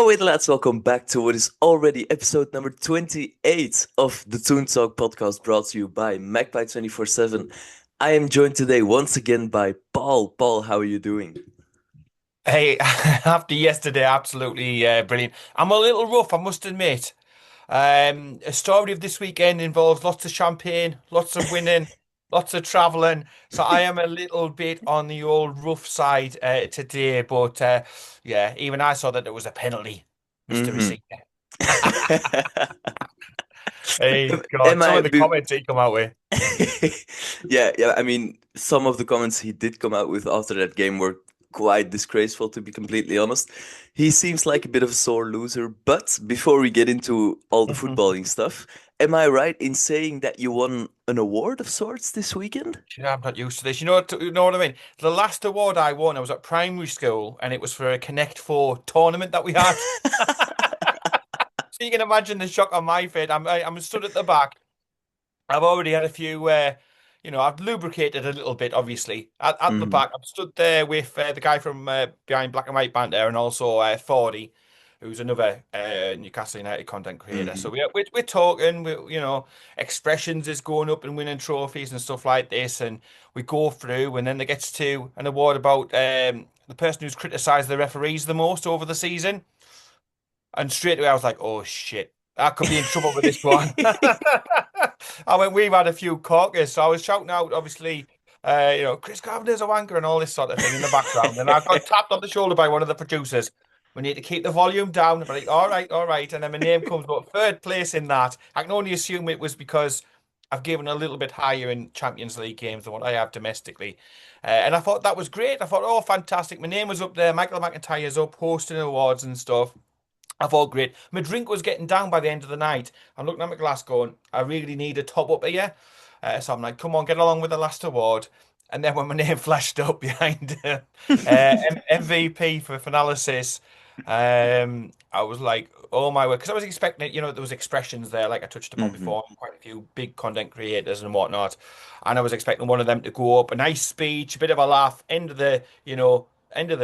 Alright, lads, welcome back to what is already episode number 28 of the toonTALK podcast brought to you by Magpie 24/7. I am joined today once again by Paul. Paul, how are you doing? Hey, after yesterday, absolutely brilliant. I'm a little rough, I must admit. A story of this weekend involves lots of champagne, lots of winning, lots of traveling. So I am a little bit on the old rough side today. But yeah, even I saw that there was a penalty, Mr. Mm-hmm. Receiver. Hey, Am God, some I of a the bit... comments he come out with. Yeah, I mean, some of the comments he did come out with after that game were quite disgraceful, to be completely honest. He seems like a bit of a sore loser, but before we get into all the footballing stuff, am I right in saying that you won an award of sorts this weekend? I'm not used to this. You know what I mean? The last award I won, I was at primary school, and it was for a Connect Four tournament that we had. So you can imagine the shock on my face. I'm stood at the back. I've already had a few, I've lubricated a little bit, obviously. At the Hmm. back, I'm stood there with the guy from behind Black and White Band there, and also 40, who's another Newcastle United content creator. So Hmm. we're talking, expressions is going up and winning trophies and stuff like this, and we go through, and then there gets to an award about the person who's criticised the referees the most over the season. And straight away, I was like, oh shit, I could be in trouble with this one. I went, we've had a few corkers. So I was shouting out, obviously, Chris Carpenter's a wanker and all this sort of thing in the background. And I got tapped on the shoulder by one of the producers. We need to keep the volume down. I'm like, all right, all right. And then my name comes up third place in that. I can only assume it was because I've given a little bit higher in Champions League games than what I have domestically. And I thought that was great. I thought, oh, fantastic. My name was up there. Michael McIntyre's up hosting awards and stuff. I thought great. My drink was getting down by the end of the night. I'm looking at my glass going, I really need a top up here. So I'm like, come on, get along with the last award. And then when my name flashed up behind MVP for Fanalysis, I was like, oh my word. Because I was expecting it, there was expressions there, like I touched upon Hmm. before, quite a few big content creators and whatnot. And I was expecting one of them to go up, a nice speech, a bit of a laugh, end of the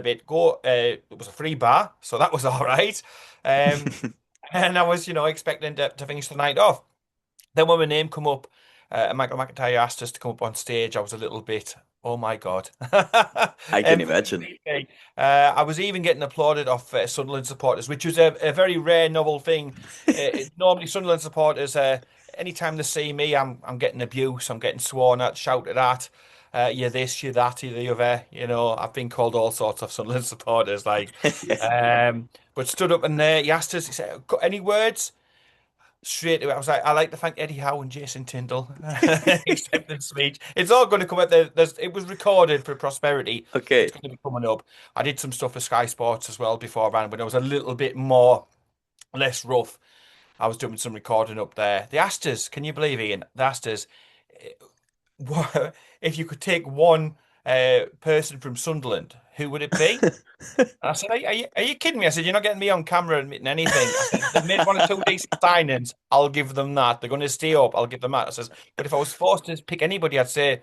bit, go. It was a free bar, so that was all right. Um, and I was, expecting to finish the night off. Then when my name come up, and Michael McIntyre asked us to come up on stage, I was a little bit, oh my God. I can imagine. MVP. I was even getting applauded off Sunderland supporters, which was a very rare, novel thing. Normally, Sunderland supporters, anytime they see me, I'm getting abuse, I'm getting sworn at, shouted at. You're this, you're that, you're the other. I've been called all sorts of Sunderland supporters, like. But stood up and he asked us, he said, "Got any words?" Straight away, I was like, I like to thank Eddie Howe and Jason Tyndall. Acceptance speech. It's all going to come up there. It was recorded for prosperity. It's Okay. going to be coming up. I did some stuff for Sky Sports as well beforehand, but it was a little bit more, less rough. I was doing some recording up there. The Asters, can you believe, Ian? The Asters, if you could take one person from Sunderland, who would it be? And I said, are you kidding me? I said, you're not getting me on camera admitting anything. I said, they've made one or two decent signings. I'll give them that. They're going to stay up. I'll give them that. I says, but if I was forced to pick anybody, I'd say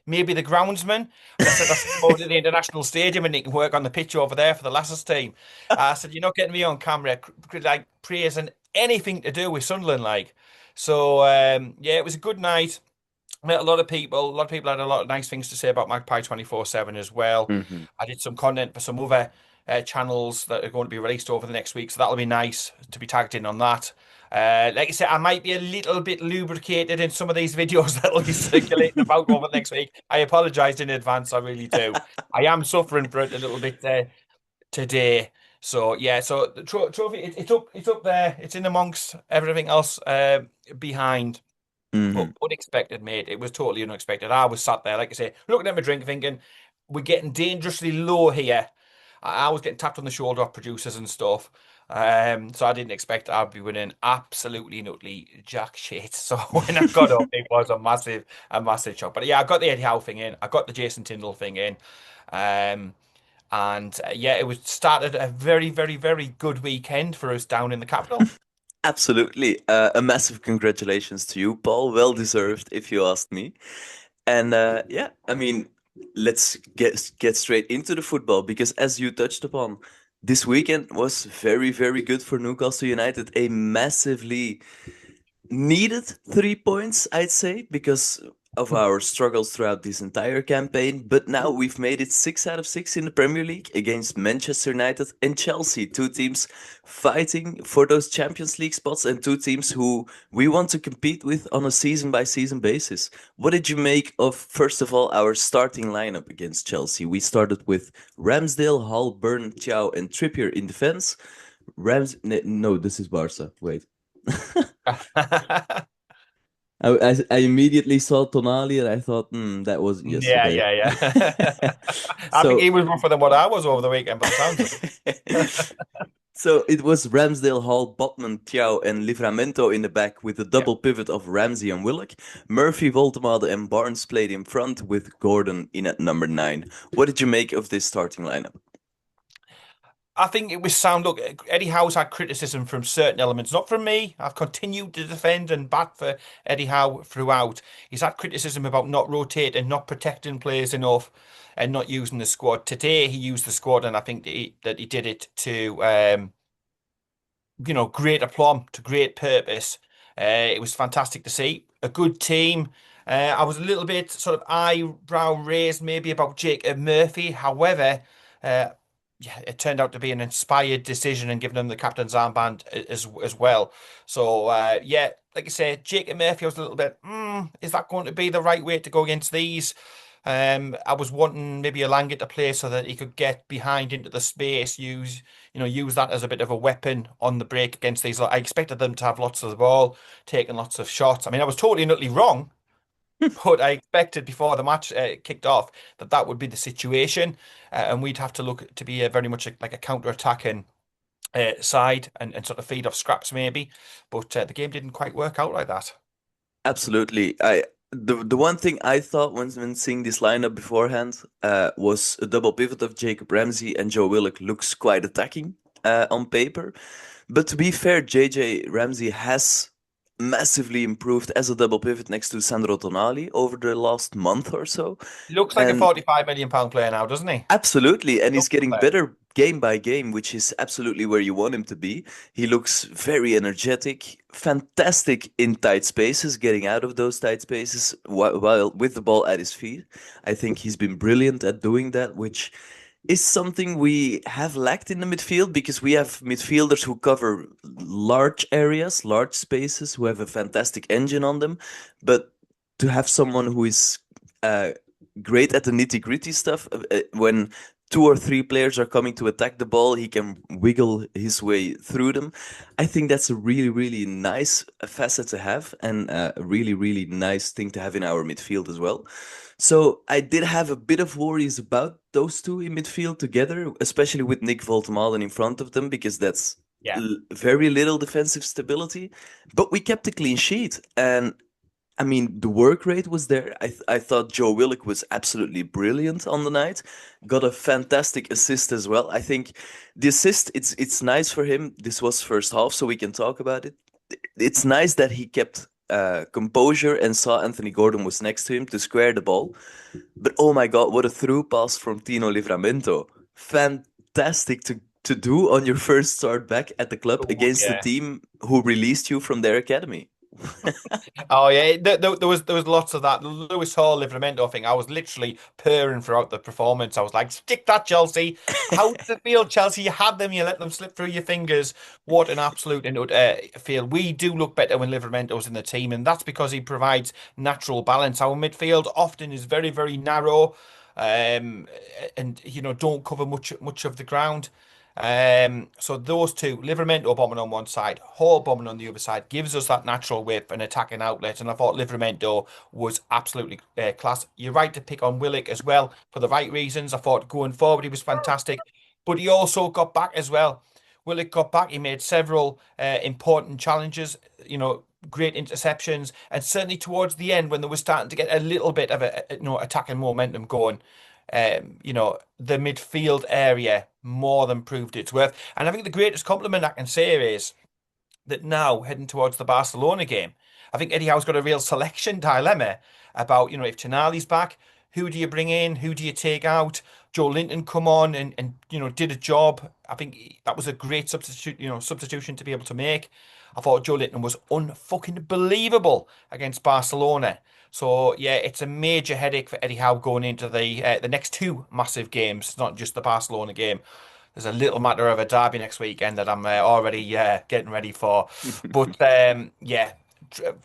maybe the groundsman. And I said, I sent him over to the international stadium and he can work on the pitch over there for the Lassers team. I said, you're not getting me on camera, like praising anything to do with Sunderland, like. So, yeah, it was a good night. Met a lot of people. A lot of people had a lot of nice things to say about Magpie 24/7 as well. Hmm. I did some content for some other channels that are going to be released over the next week, so that'll be nice to be tagged in on that. Like I said, I might be a little bit lubricated in some of these videos that'll be circulating about over the next week. I apologize in advance, I really do. I am suffering for it a little bit today. So yeah, so the trophy, it's up there. It's in amongst everything else behind. But Hmm. unexpected, mate. It was totally unexpected. I was sat there, like I say, looking at my drink, thinking, we're getting dangerously low here. I was getting tapped on the shoulder off producers and stuff. So I didn't expect I'd be winning absolutely nutty jack shit. So when I got up, it was a massive shock. But yeah, I got the Eddie Howe thing in. I got the Jason Tyndall thing in. Um, and yeah, it was started a very, very, very good weekend for us down in the capital. Absolutely. A massive congratulations to you, Paul. Well deserved, if you ask me. And yeah, I mean, let's get straight into the football because, as you touched upon, This weekend was very, very good for Newcastle United. A massively needed 3 points, I'd say, because of our struggles throughout this entire campaign. But now we've made it 6 out of 6 in the Premier League against Manchester United and Chelsea, two teams fighting for those Champions League spots and two teams who we want to compete with on a season by season basis. What did you make of, first of all, our starting lineup against Chelsea? We started with Ramsdale, Hull, Burn, Chow, and Trippier in defense. No, this is Barca. Wait. I immediately saw Tonali and I thought, that was Yeah, yesterday. yeah, yeah. I think So, he was rougher than what I was over the weekend, by the sounds of so it was Ramsdale, Hall, Botman, Thiaw, and Livramento in the back with the it. double pivot of Ramsey and Willock. Murphy, Voltemade, and Barnes played in front with Gordon in at number 9. What did you make of this starting lineup? I think it was sound. Look, Eddie Howe's had criticism from certain elements, not from me. I've continued to defend and bat for Eddie Howe throughout. He's had criticism about not rotating, not protecting players enough, and not using the squad. Today, he used the squad, and I think that he did it to great aplomb, to great purpose. It was fantastic to see. A good team. I was a little bit sort of eyebrow raised maybe about Jacob Murphy. However, uh, yeah, it turned out to be an inspired decision and giving him the captain's armband as well. So yeah, like I said, Jacob Murphy, I was a little bit, is that going to be the right way to go against these? I was wanting maybe Alanga to play so that he could get behind into the space, use that as a bit of a weapon on the break against these. I expected them to have lots of the ball, taking lots of shots. I mean, I was totally and utterly wrong, but I expected before the match kicked off that would be the situation, and we'd have to look to be very much like a counter-attacking side and sort of feed off scraps maybe. But the game didn't quite work out like that. Absolutely. The one thing I thought when seeing this lineup beforehand was a double pivot of Jacob Ramsey and Joe Willock looks quite attacking on paper. But to be fair, JJ Ramsey has massively improved as a double pivot next to Sandro Tonali over the last month or so. He looks like a And 45 million pound player now, doesn't he? absolutely, and he's Looks getting like. better game by game, which is absolutely where you want him to be. He looks very energetic, fantastic in tight spaces, getting out of those tight spaces while with the ball at his feet. I think he's been brilliant at doing that, which is something we have lacked in the midfield because we have midfielders who cover large areas, large spaces, who have a fantastic engine on them, but to have someone who is uh, great at the nitty-gritty stuff. When two or three players are coming to attack the ball, he can wiggle his way through them. I think that's a really, really nice facet to have and a really, really nice thing to have in our midfield as well. So I did have a bit of worries about those two in midfield together, especially with Nick Voltemalen in front of them, because that's Yeah. very little defensive stability. But we kept a clean sheet, and I mean, the work rate was there. I thought Joe Willock was absolutely brilliant on the night. Got a fantastic assist as well. I think the assist, it's nice for him. This was first half, so we can talk about it. It's nice that he kept composure and saw Anthony Gordon was next to him to square the ball. But oh my God, what a through pass from Tino Livramento. Fantastic to do on your first start back at the club Oh, against the yeah. team who released you from their academy. Oh yeah, there was lots of that Lewis Hall Livramento thing. I was literally purring throughout the performance. I was like, "Stick that, Chelsea! How does it feel, Chelsea? You had them, you let them slip through your fingers. What an absolute feel. We do look better when Livramento's in the team, and that's because he provides natural balance. Our midfield often is very, very narrow, and don't cover much of the ground. So those two, Livramento bombing on one side, Hall bombing on the other side, gives us that natural width and attacking outlet. And I thought Livramento was absolutely class. You're right to pick on Willock as well for the right reasons. I thought going forward he was fantastic, but he also got back as well. Willock got back. He made several important challenges. Great interceptions, and certainly towards the end when they were starting to get a little bit of attacking momentum going the midfield area more than proved its worth. And I think the greatest compliment I can say is that now heading towards the Barcelona game, I think Eddie Howe's got a real selection dilemma about, if Tonali's back, who do you bring in? Who do you take out? Joe Linton come on and did a job. I think that was a great substitution to be able to make. I thought Joe Linton was unfucking believable against Barcelona. So yeah, it's a major headache for Eddie Howe going into the next two massive games. It's not just the Barcelona game. There's a little matter of a derby next weekend that I'm already getting ready for. But yeah,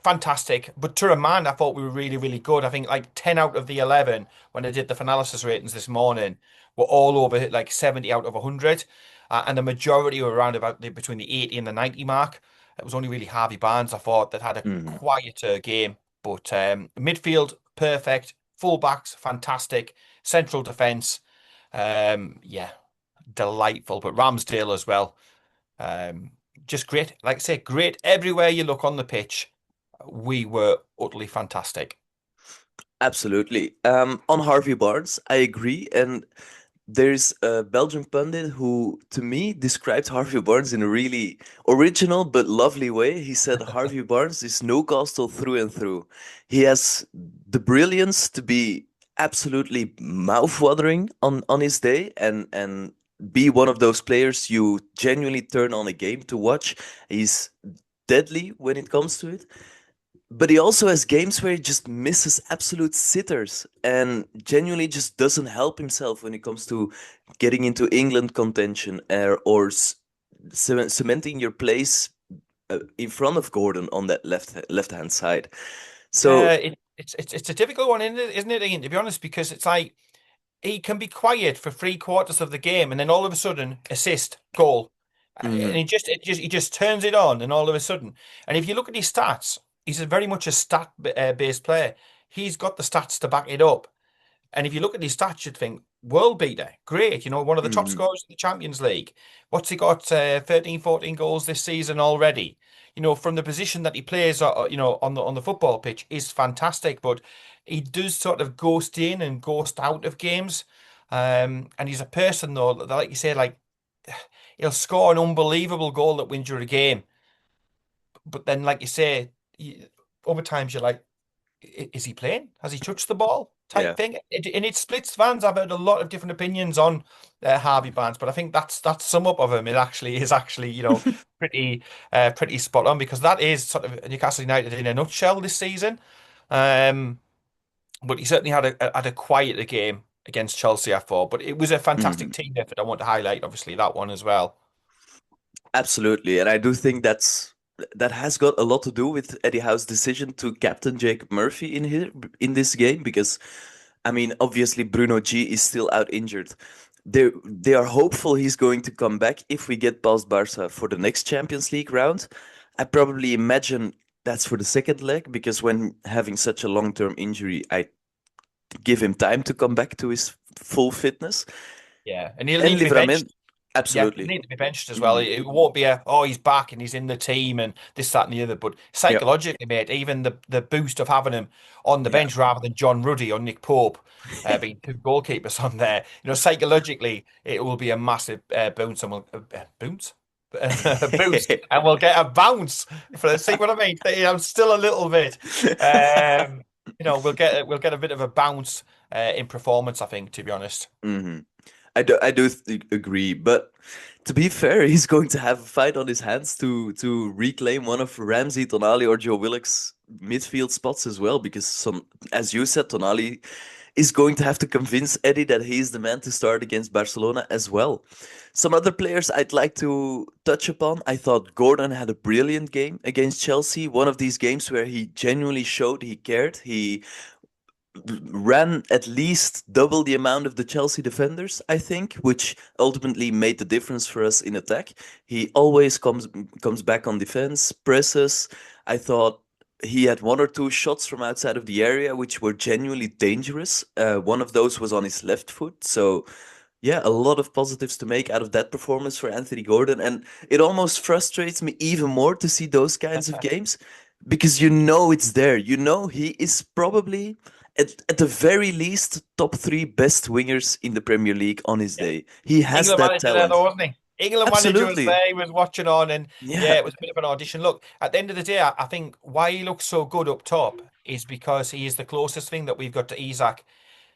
fantastic. But to remind, I thought we were really, really good. I think like 10 out of the 11 when I did the Fanalysis ratings this morning were all over like 70 out of 100. And the majority were around about between the 80 and the 90 mark. It was only really Harvey Barnes, I thought, that had a Mhm. quieter game. But midfield, perfect. Fullbacks, fantastic. Central defence, yeah, delightful. But Ramsdale as well. Um, just great. Like I say, great everywhere you look on the pitch. We were utterly fantastic. Absolutely. On Harvey Barnes, I agree. And there's a Belgian pundit who, to me, described Harvey Barnes in a really original but lovely way. He said Harvey Barnes is Newcastle through and through. He has the brilliance to be absolutely mouth-watering on his day and be one of those players you genuinely turn on a game to watch. He's deadly when it comes to it. But he also has games where he just misses absolute sitters and genuinely just doesn't help himself when it comes to getting into England contention or cementing your place in front of Gordon on that left hand side. Yeah, So, it's a difficult one, isn't it, Ian, to be honest, because it's like he can be quiet for three quarters of the game and then all of a sudden assist, goal. And mhm, he just turns it on and all of a sudden. And if you look at his stats, he's a very much a stat based player. He's got the stats to back it up. And if you look at his stats, you'd think world beater, great, one of the top mhm, scorers in the Champions League. What's he got? 13, 14 goals this season already. From the position that he plays, on the football pitch is fantastic, but he does sort of ghost in and ghost out of games. And he's a person though, that, like you say, like he'll score an unbelievable goal that wins you a game, but then, like you say, other times you're like, is he playing? Has he touched the ball? Type yeah. thing. And it splits fans. I've heard a lot of different opinions on Harvey Barnes, but I think that's sum up of him. It actually is actually pretty pretty spot on because that is sort of Newcastle United in a nutshell this season. Um, but he certainly had a quieter game against Chelsea, I thought. But it was a fantastic Mhm. team effort. I want to highlight obviously that one as well. Absolutely, and I do think that has got a lot to do with Eddie Howe's decision to captain Jacob Murphy in this game because, I mean, obviously Bruno G is still out injured. They are hopeful he's going to come back if we get past Barca for the next Champions League round. I probably imagine that's for the second leg because when having such a long-term injury, I give him time to come back to his full fitness. Yeah, and he'll And need to be Livramen, benched. Yeah, he'll absolutely. need to be benched as well. Hmm. It won't be he's back and he's in the team and this, that, and the other. But Yeah, psychologically, mate, even the boost of having him on the yeah. bench rather than John Ruddy or Nick Pope being two goalkeepers on there, psychologically, it will be a massive bounce and bounce. Boost and we'll get a bounce for see what I mean. I'm still a little bit, um, we'll get a bit of a bounce in performance. I think, to be honest. Hmm. I do agree, but to be fair, he's going to have a fight on his hands to reclaim one of Ramsey, Tonali, or Joe Willock's midfield spots as well. Because as you said, Tonali is going to have to convince Eddie that he's the man to start against Barcelona as well. Some other players I'd like to touch upon. I thought Gordon had a brilliant game against Chelsea. One of these games where he genuinely showed he cared. He ran at least double the amount of the Chelsea defenders, I think, which ultimately made the difference for us in attack. He always comes back on defense, presses. I thought he had one or two shots from outside of the area which were genuinely dangerous. One of those was on his left foot, so yeah, a lot of positives to make out of that performance for Anthony Gordon. And it almost frustrates me even more to see those kinds of games because you know it's there. You know he is probably, at the very least, top three best wingers in the Premier League on his day. He has England that manager there, talent. though, wasn't he? England manager was Absolutely. there. He was watching on, and yeah, Yeah. it was a bit of an audition. Look, at the end of the day, I think why he looks so good up top is because he is the closest thing that we've got to Isak.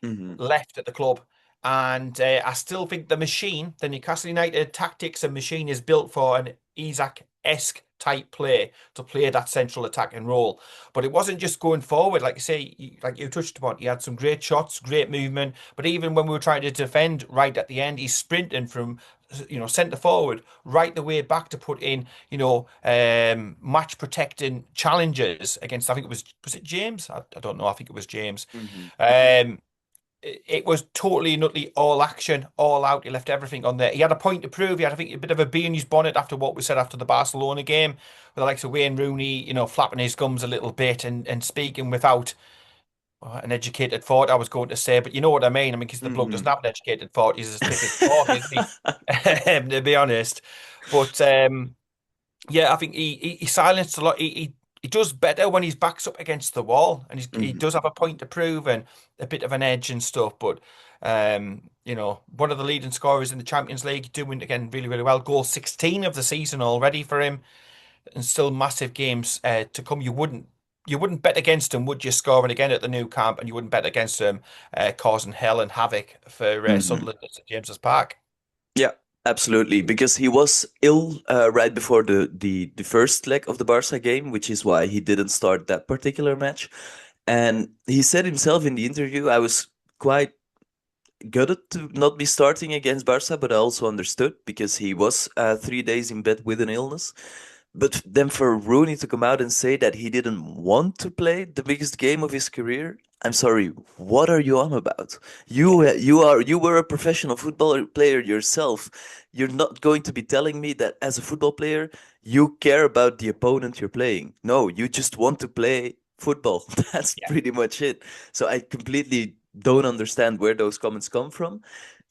Hmm. left at the club. And I still think the Newcastle United tactics and machine is built for an Isak-esque type play to play that central attacking role. But it wasn't just going forward, like you say, like you touched upon. He had some great shots, great movement. But even when we were trying to defend right at the end, he's sprinting from centre forward right the way back to put in match protecting challenges against. I think was it James? I don't know. I think it was James. Hmm. Um, it was totally and utterly all action, all out. He left everything on there. He had a point to prove. He had, I think, a bit of a bee in his bonnet after what we said after the Barcelona game, with the likes of Wayne Rooney, flapping his gums a little bit and speaking without an educated thought, I was going to say, but you know what I mean. I mean, because the bloke doesn't Hmm. have an educated thought. He's as thick as pork, isn't he? To be honest. But yeah, I think he silenced a lot. He does better when his back's up against the wall, and he Hmm. does have a point to prove and a bit of an edge and stuff. But one of the leading scorers in the Champions League, doing again really really well. Goal 16 of the season already for him, and still massive games to come. You wouldn't bet against him, would you? Scoring again at the new camp, and you wouldn't bet against him causing hell and havoc for Hmm. Sunderland at St James's Park. Yeah, absolutely. Because he was ill right before the first leg of the Barca game, which is why he didn't start that particular match. And he said himself in the interview, I was quite gutted to not be starting against Barca, but I also understood because he was 3 days in bed with an illness. But then for Rooney to come out and say that he didn't want to play the biggest game of his career, I'm sorry, what are you on about? You were a professional football player yourself. You're not going to be telling me that as a football player you care about the opponent you're playing. No, you just want to play football. That's Yeah, pretty much it. So I completely don't understand where those comments come from.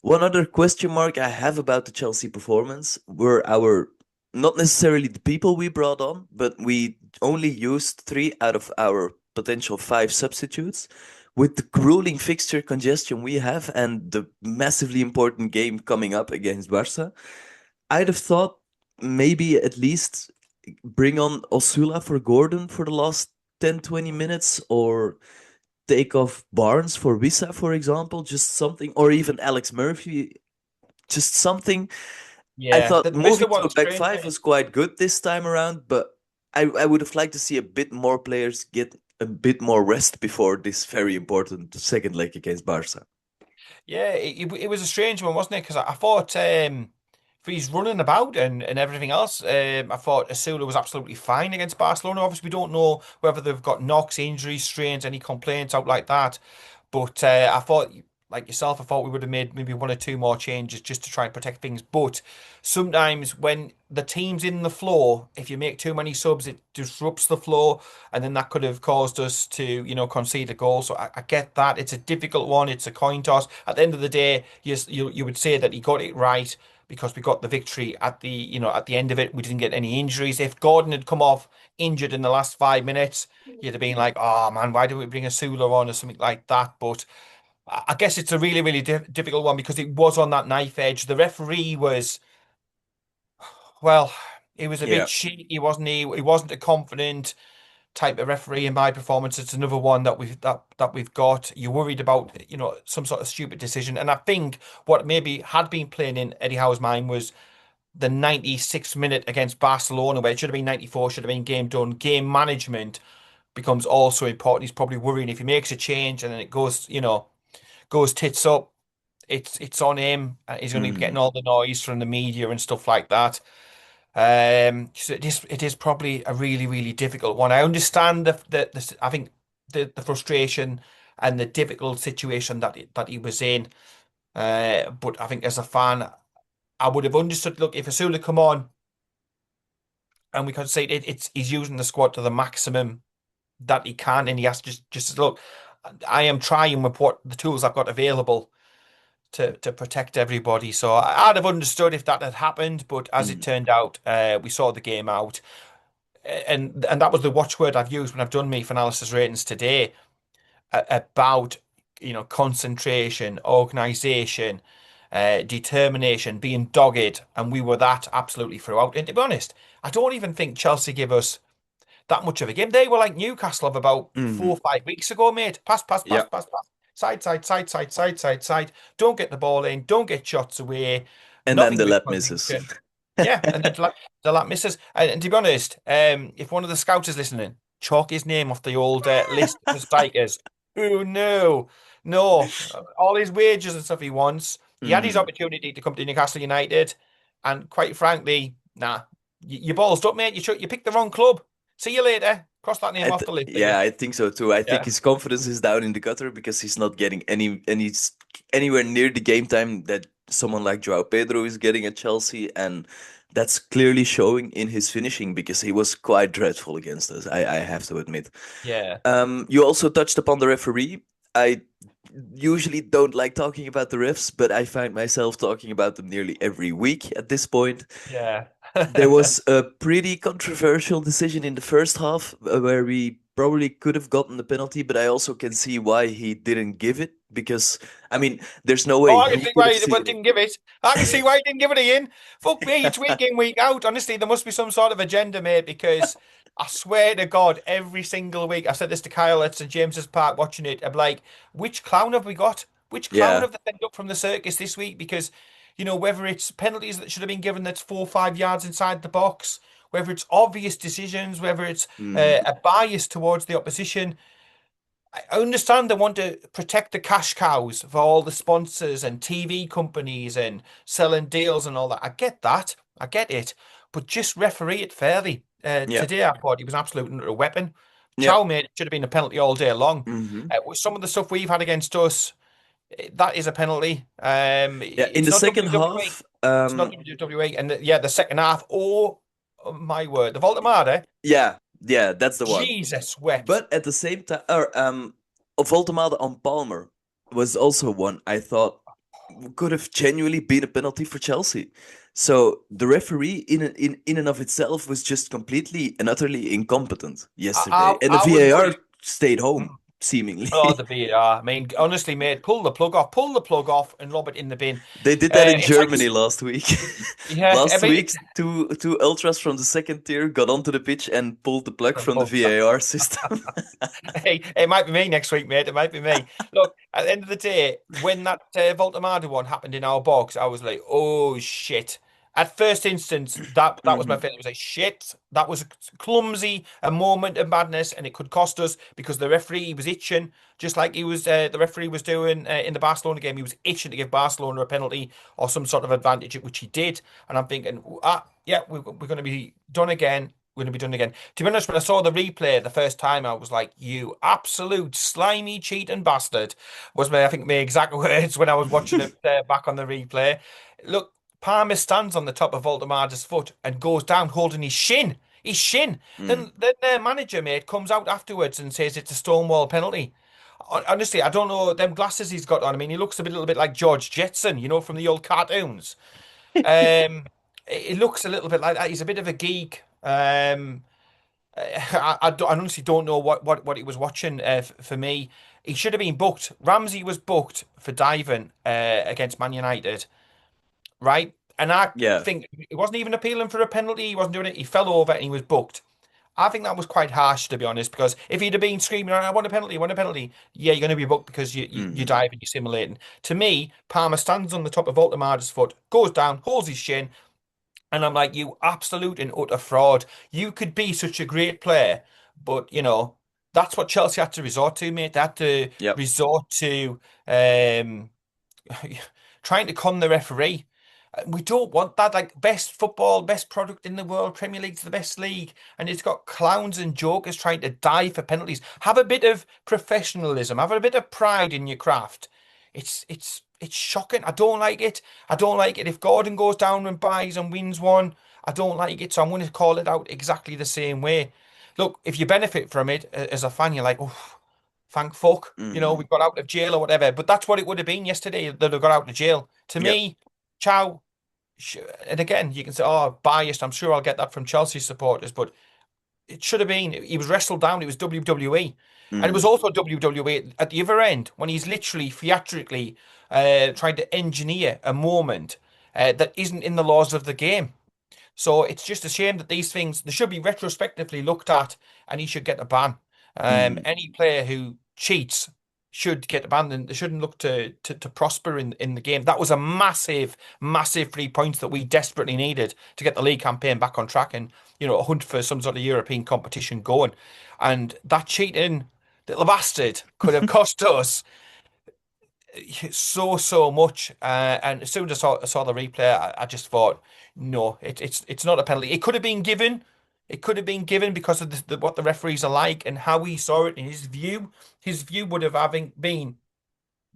One other question mark I have about the Chelsea performance were our not necessarily the people we brought on, but we only used three out of our potential five substitutes. With the grueling fixture congestion we have and the massively important game coming up against Barca, I'd have thought maybe at least bring on Osula for Gordon for the last 10, 20 minutes, or take off Barnes for Wissa, for example, just something, or even Alex Murphy, just something. I yeah. thought The moving Vista to one a back strange. five was quite good this time around, but I would have liked to see a bit more players get a bit more rest before this very important second leg against Barca. Yeah, it was a strange one, wasn't it? Because I thought if he's running about and everything else, I thought Asula was absolutely fine against Barcelona. Obviously, we don't know whether they've got knocks, injuries, strains, any complaints out like that. But I thought, like yourself, I thought we would have made maybe one or two more changes just to try and protect things. But sometimes when the team's in the flow, if you make too many subs, it disrupts the flow, and then that could have caused us to, concede a goal. So I get that. It's a difficult one. It's a coin toss. At the end of the day, yes, you would say that he got it right because we got the victory at the end of it. We didn't get any injuries. If Gordon had come off injured in the last 5 minutes, you'd have been like, oh man, why did we bring a Sula on or something like that? But I guess it's a really, really difficult one because it was on that knife edge. The referee was, well, he was a Yeah. bit shaky, wasn't he? He wasn't a confident type of referee in my performance. It's another one that we've got. You're worried about, some sort of stupid decision. And I think what maybe had been playing in Eddie Howe's mind was the 96th minute against Barcelona, where it should have been 94, should have been game done. Game management becomes also important. He's probably worrying if he makes a change and then it goes tits up. It's on him. He's going to be getting Mhm. all the noise from the media and stuff like that. So it is probably a really really difficult one. I understand I think the frustration and the difficult situation that he was in. But I think as a fan, I would have understood. Look, if Asula come on and we could say he's using the squad to the maximum that he can, and he has to just look. I am trying with what the tools I've got available to protect everybody. So I'd have understood if that had happened, but as it Mhm. turned out, we saw the game out, and that was the watchword I've used when I've done my Fanalysis ratings today about concentration, organisation, determination, being dogged, and we were that absolutely throughout. And to be honest, I don't even think Chelsea gave us that much of a game. They were like Newcastle of about four Mhm. or 5 weeks ago, mate. Pass, pass, pass, Yeah. pass, pass. side. Don't get the ball in. Don't get shots away. And then Nothing the with lap misses. possession. Yeah, and then the lap misses. And to be honest, if one of the scouts is listening, chalk his name off the old list for strikers. Oh no, no! All his wages and stuff he wants. He had his Mhm. opportunity to come to Newcastle United, and quite frankly, nah, you ballsed up, mate. You picked the wrong club. See you later. Cross that name off the list, Yeah, mate. I think so too. I think Yeah, his confidence is down in the gutter because he's not getting anywhere near the game time that someone like Joao Pedro is getting at Chelsea, and that's clearly showing in his finishing because he was quite dreadful against us. I have to admit. yeah, You also touched upon the referee. I usually don't like talking about the refs, but I find myself talking about them nearly every week at this point. yeah. There was a pretty controversial decision in the first half where we probably could have gotten the penalty, but I also can see why he didn't give it because, I mean, there's no Oh, way I can he see could why have he seen didn't give it. I can see why he didn't give it in. Fuck me, it's week in, week out. Honestly, there must be some sort of agenda, mate, because I swear to God, every single week, I said this to Kyle at St James's Park watching it. I'm like, which clown have we got? Which clown Yeah. have they sent up from the circus this week? Because, whether it's penalties that should have been given that's 4 or 5 yards inside the box, whether it's obvious decisions, whether it's Hmm. a bias towards the opposition. I understand they want to protect the cash cows for all the sponsors and TV companies and selling deals and all that. I get that. I get it. But just referee it fairly. Yeah. Today, I thought he was an absolute weapon. Yeah. Chow, mate, it should have been a penalty all day long. Hmm. With some of the stuff we've had against us, that is a penalty. Yeah. In It's the not second WWE. half, It's not WWE. And yeah, the second half, oh my word. The Voldemade, yeah, yeah, that's the one. Jesus wept. But at the same time, or Voltemade on Palmer was also one I thought could have genuinely been a penalty for Chelsea. So the referee in and of itself was just completely and utterly incompetent yesterday, and the I wouldn't put VAR it. stayed home seemingly. Oh, the VAR. I mean, honestly, mate, pull the plug off, and lob it in the bin. They did that in It's like, Germany last week. yeah, I Last mean, week, two ultras from the second tier got onto the pitch and pulled the plug for from the fuck's sake. VAR system. Hey, it might be me next week, mate. It might be me. Look, at the end of the day, when that Voltemade one happened in our box, I was like, oh shit. At first instance, that was my Hmm. feeling. It was like shit. That was clumsy, a moment of madness, and it could cost us because the referee was itching, just like the referee was doing in the Barcelona game. He was itching to give Barcelona a penalty or some sort of advantage, which he did. And I'm thinking, yeah, we're going to be done again. We're going to be done again. To be honest, when I saw the replay the first time, I was like, "You absolute slimy cheating bastard!" Was I think my exact words when I was watching it back on the replay. Look, Palmer stands on the top of Voldemade's foot and goes down holding his shin. His shin. Mm. Then their manager, mate, comes out afterwards and says it's a Stonewall penalty. Honestly, I don't know them glasses he's got on. I mean, he looks a little bit like George Jetson, from the old cartoons. Um, it looks a little bit like that. He's a bit of a geek. I honestly don't know what he was watching. For me, he should have been booked. Ramsey was booked for diving against Man United, right? And I Yeah. think he wasn't even appealing for a penalty. He wasn't doing it. He fell over and he was booked. I think that was quite harsh, to be honest, because if he'd have been screaming, I want a penalty, I want a penalty, yeah, you're going to be booked because you Hmm. dive and you're simulating. To me, Palmer stands on the top of Altamade's foot, goes down, holds his shin, and I'm like, you absolute and utter fraud. You could be such a great player, but that's what Chelsea had to resort to, mate. They had to Yep. resort to um, trying to con the referee. We don't want that. Like best football, best product in the world. Premier League's the best league, and it's got clowns and jokers trying to dive for penalties. Have a bit of professionalism. Have a bit of pride in your craft. It's shocking. I don't like it. I don't like it. If Gordon goes down and buys and wins one, I don't like it. So I'm going to call it out exactly the same way. Look, if you benefit from it as a fan, you're like, oh, thank fuck. We Hmm. got out of jail or whatever. But that's what it would have been yesterday that they got out of jail. To Yep. me, ciao. And again, you can say, oh, biased. I'm sure I'll get that from Chelsea supporters, but it should have been. He was wrestled down. It was WWE. And it was Hmm. also WWE at the other end when he's literally theatrically trying to engineer a moment that isn't in the laws of the game. So it's just a shame that these things they should be retrospectively looked at, and he should get a ban. Hmm. Any player who cheats should get abandoned. They shouldn't look to prosper in the game. That was a massive, massive 3 points that we desperately needed to get the league campaign back on track and a hunt for some sort of European competition going. And that cheating little bastard could have cost us so much. And as soon as I saw the replay, I just thought, no, it's not a penalty. It could have been given. It could have been given because of what the referees are like and how he saw it in his view. His view would have having been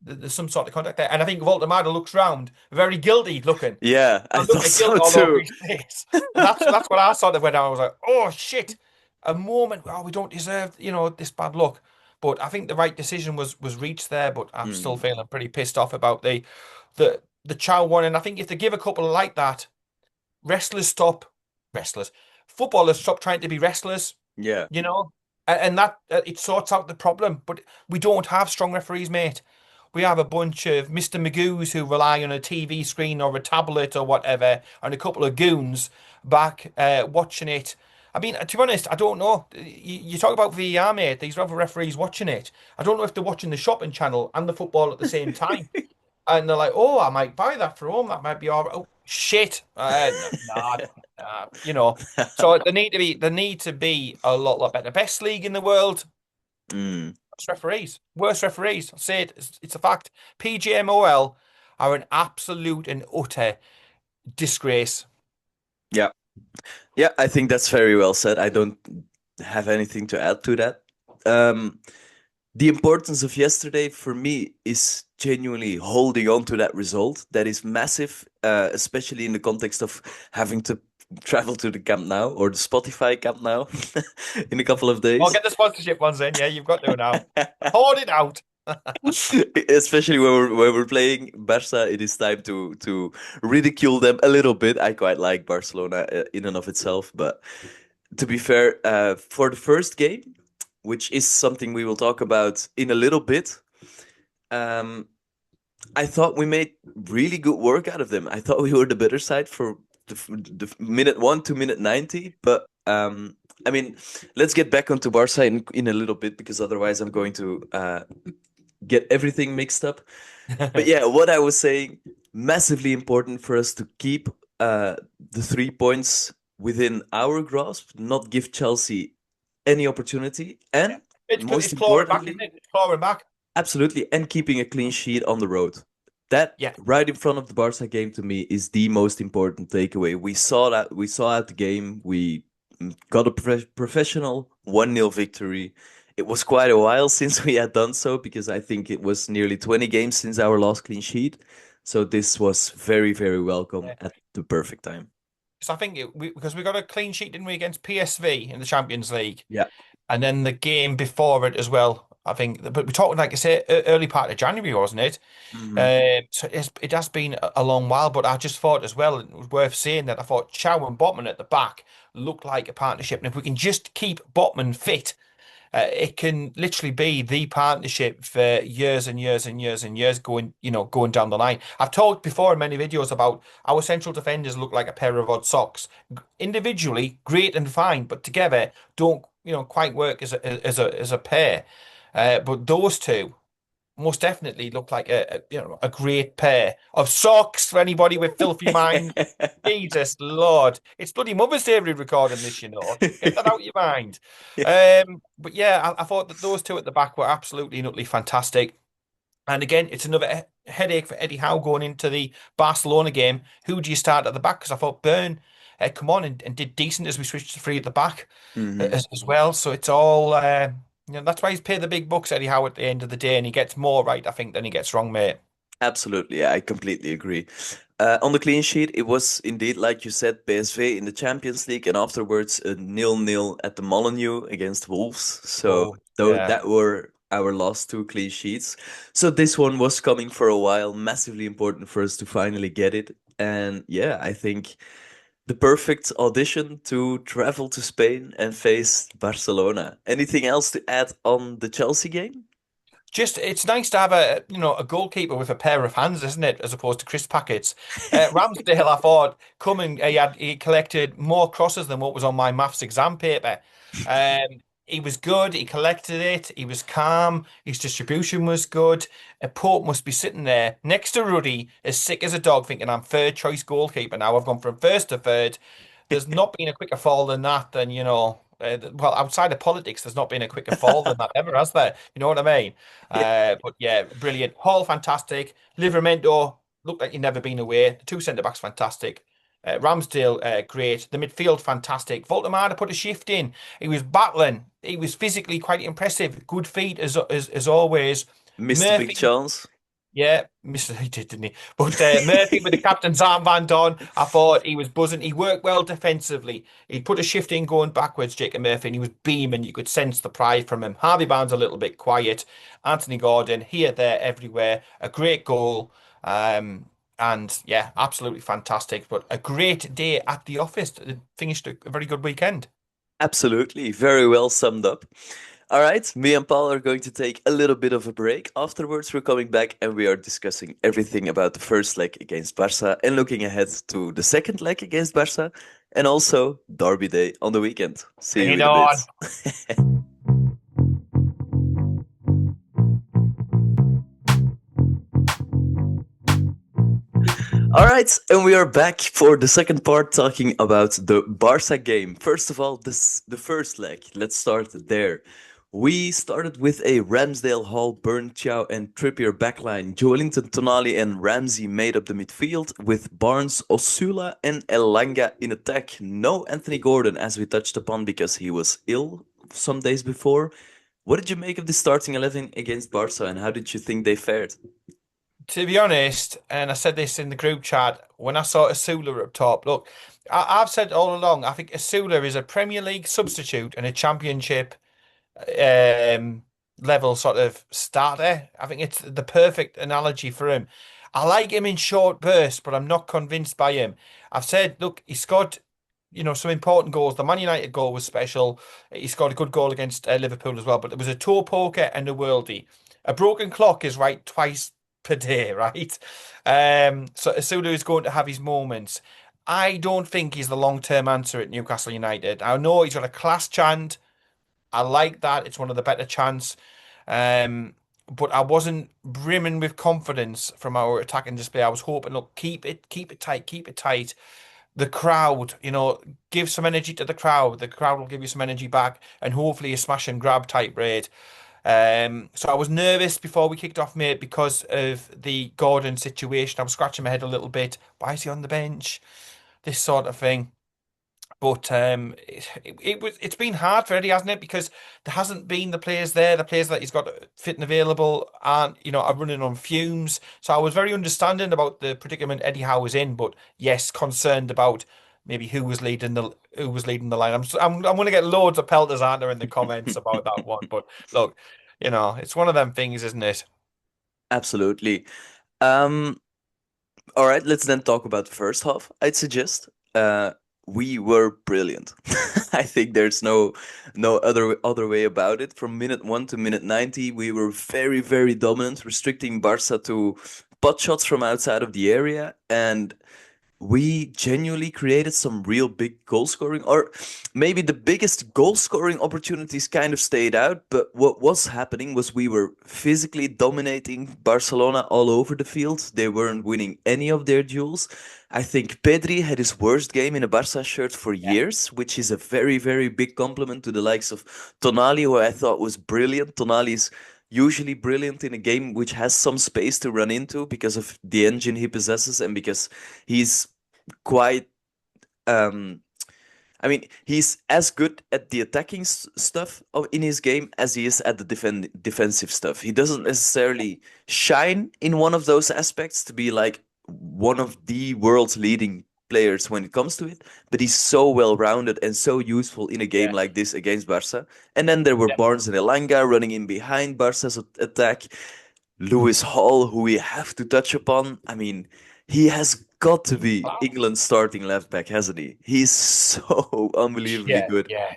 there's some sort of contact there. And I think Voltemada looks round, very guilty looking. Yeah, I And look thought at guilt so all over too. his face. And that's what I sort of went down. I was like, oh shit. A moment, oh, we don't deserve, this bad luck. But I think the right decision was reached there, but I'm still Mm, feeling pretty pissed off about the Chow one. And I think if they give a couple like that, wrestlers stop wrestlers. Footballers stop trying to be wrestlers, yeah. you know? And that it sorts out the problem. But we don't have strong referees, mate. We have a bunch of Mr. Magoo's who rely on a TV screen or a tablet or whatever, and a couple of goons back watching it. I mean, to be honest, I don't know. You talk about VAR, mate. These other referees watching it. I don't know if they're watching the shopping channel and the football at the same time. And they're like, "Oh, I might buy that for home. That might be all right." Oh, shit! Nah, So they need to be a lot better. Best league in the world. Mm, Worst referees. Worst referees. I'll say it. It's a fact. PGMOL are an absolute and utter disgrace. yeah. Yeah, I think that's very well said. I don't have anything to add to that. Um, the importance of yesterday for me is genuinely holding on to that result. That is massive, especially in the context of having to travel to the Camp Nou or the Spotify Camp Nou in a couple of I'll days. get the sponsorship ones in. Yeah, you've got to now. Hold it out. Especially when we're playing Barca, it is time to ridicule them a little bit. I quite like Barcelona in and of itself, but to be fair, for the first game, which is something we will talk about in a little bit, um, I thought we made really good work out of them. I thought we were the better side for the minute 1 to minute 90, but I mean, let's get back onto Barca in a little bit because otherwise I'm going to get everything mixed up. But yeah, what I was saying, massively important for us to keep the 3 points within our grasp, not give Chelsea any opportunity, Yeah. and It's most clawing back, isn't importantly, it? It's clawing back. absolutely, and keeping a clean sheet on the road. That Yeah. right in front of the Barca game to me is the most important takeaway. We saw out the game. We got a professional 1-0 victory. It was quite a while since we had done so because I think it was nearly 20 games since our last clean sheet. So this was very, very welcome Yeah. at the perfect time. So I think because we got a clean sheet, didn't we, against PSV in the Champions League? Yeah. And then the game before it as well. I think, but we're talking, like I say, early part of January, wasn't it? Mhm. So it has been a long while, but I just thought as well, it was worth saying that I thought Chow and Botman at the back looked like a partnership. And if we can just keep Botman fit, it can literally be the partnership for years and years and years and years going down the line. I've talked before in many videos about our central defenders look like a pair of odd socks. Individually, great and fine, but together don't, quite work as a pair. But those two most definitely look like a great pair of socks for anybody with filthy minds. Jesus Lord, it's bloody Mother's Day we're recording this, Get that out of your mind. But yeah, I thought that those two at the back were absolutely and utterly fantastic. And again, it's another headache for Eddie Howe going into the Barcelona game. Who do you start at the back? Because I thought Byrne come on and did decent as we switched to three at the back Mhm. as well. So it's all, that's why he's paid the big bucks, Eddie Howe, at the end of the day. And he gets more right, I think, than he gets wrong, mate. Absolutely, yeah, I completely agree. On the clean sheet, it was indeed, like you said, PSV in the Champions League, and afterwards a 0-0 at the Molineux against Wolves. So Oh, though yeah. that were our last two clean sheets. So this one was coming for a while, massively important for us to finally get it. And yeah, I think the perfect audition to travel to Spain and face Barcelona. Anything else to add on the Chelsea game? Just it's nice to have a goalkeeper with a pair of hands, isn't it, as opposed to crisp packets. Ramsdale, I thought, he collected more crosses than what was on my maths exam paper. he was good. He collected it. He was calm. His distribution was good. Pope must be sitting there next to Ruddy, as sick as a dog, thinking, I'm third choice goalkeeper now. I've gone from first to third. There's not been a quicker fall than that. Than well, outside of politics, there's not been a quicker fall than that ever, has there? You know what I mean? Yeah. But yeah, brilliant. Hall, fantastic. Livramento looked like he'd never been away. The two centre backs, fantastic. Ramsdale, great. The midfield, fantastic. Voltemada put a shift in. He was battling. He was physically quite impressive. Good feet as always. Missed a big Murphy, chance. yeah, Mr. He did, didn't he? But Murphy with the captain's armband on, I thought he was buzzing. He worked well defensively. He put a shift in going backwards, Jacob Murphy, and he was beaming. You could sense the pride from him. Harvey Barnes a little bit quiet. Anthony Gordon here, there, everywhere. A great goal. And yeah, absolutely fantastic. But a great day at the office. It finished a very good weekend. Absolutely. Very well summed up. All right, me and Paul are going to take a little bit of a break. Afterwards, we're coming back and we are discussing everything about the first leg against Barca and looking ahead to the second leg against Barca and also Derby Day on the weekend. See Bring you it in a bit. on. All right, and we are back for the second part talking about the Barca game. First of all, the first leg. Let's start there. We started with a Ramsdale, Hall, Burn, Chow, and Trippier backline. Joelinton, Tonali, and Ramsey made up the midfield with Barnes, Osula, and Elanga in attack. No Anthony Gordon, as we touched upon, because he was ill some days before. What did you make of the starting 11 against Barca, and how did you think they fared? To be honest, and I said this in the group chat, when I saw Asula up top, look, I've said all along, I think Asula is a Premier League substitute and a Championship um, level sort of starter. I think it's the perfect analogy for him. I like him in short bursts, but I'm not convinced by him. I've said, look, he scored, some important goals. The Man United goal was special. He scored a good goal against Liverpool as well, but it was a toe poker and a worldie. A broken clock is right twice per day, right? So Asudu is going to have his moments. I don't think he's the long-term answer at Newcastle United. I know he's got a class chant. I like that. It's one of the better chants. But I wasn't brimming with confidence from our attacking display. I was hoping, look, keep it tight, keep it tight. The crowd, give some energy to the crowd. The crowd will give you some energy back, and hopefully a smash and grab type raid. So I was nervous before we kicked off, mate, because of the Gordon situation. I was scratching my head a little bit. Why is he on the bench? This sort of thing. But it's been hard for Eddie, hasn't it? Because there hasn't been the players there. The players that he's got fit and available aren't, are running on fumes. So I was very understanding about the predicament Eddie Howe was in, but yes, concerned about maybe who was leading the line. I'm going to get loads of pelters, aren't there, in the comments about that one. But look, it's one of them things, isn't it? Absolutely. Um, all right, let's then talk about the first half. I'd suggest. We were brilliant. I think there's no other way about it. From minute 1 to minute 90, we were very, very dominant, restricting Barca to pot shots from outside of the area, and we genuinely created some real big goal scoring, or maybe the biggest goal scoring opportunities kind of stayed out. But what was happening was we were physically dominating Barcelona all over the field. They weren't winning any of their duels. I think Pedri had his worst game in a Barca shirt for years, which is a very, very big compliment to the likes of Tonali, who I thought was brilliant. Tonali is usually brilliant in a game which has some space to run into because of the engine he possesses and because he's quite um he's as good at the attacking stuff in his game as he is at the defensive stuff. He doesn't necessarily shine in one of those aspects to be like one of the world's leading players when it comes to it, but he's so well rounded and so useful in a game Yeah. like this against Barca. And then there were Barnes and Elanga running in behind Barca's attack. Lewis Hall, who we have to touch upon. I mean, he has got to be England's starting left back, hasn't he? He's so unbelievably Yeah, good. yeah.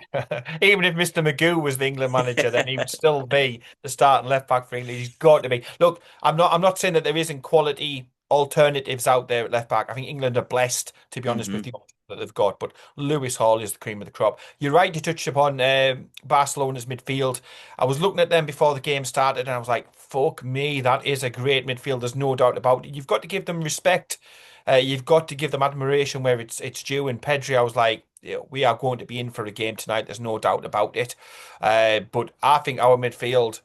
Even if Mr. Magoo was the England manager, then he would still be the starting left back for England. He's got to be. Look, I'm not saying that there isn't quality alternatives out there at left back. I think England are blessed, to be honest with Hmm. you, that they've got. But Lewis Hall is the cream of the crop. You're right, you touched upon Barcelona's midfield. I was looking at them before the game started and I was like, fuck me, that is a great midfield. There's no doubt about it. You've got to give them respect. You've got to give them admiration where it's due. And Pedri, I was like, yeah, we are going to be in for a game tonight. There's no doubt about it. But I think our midfield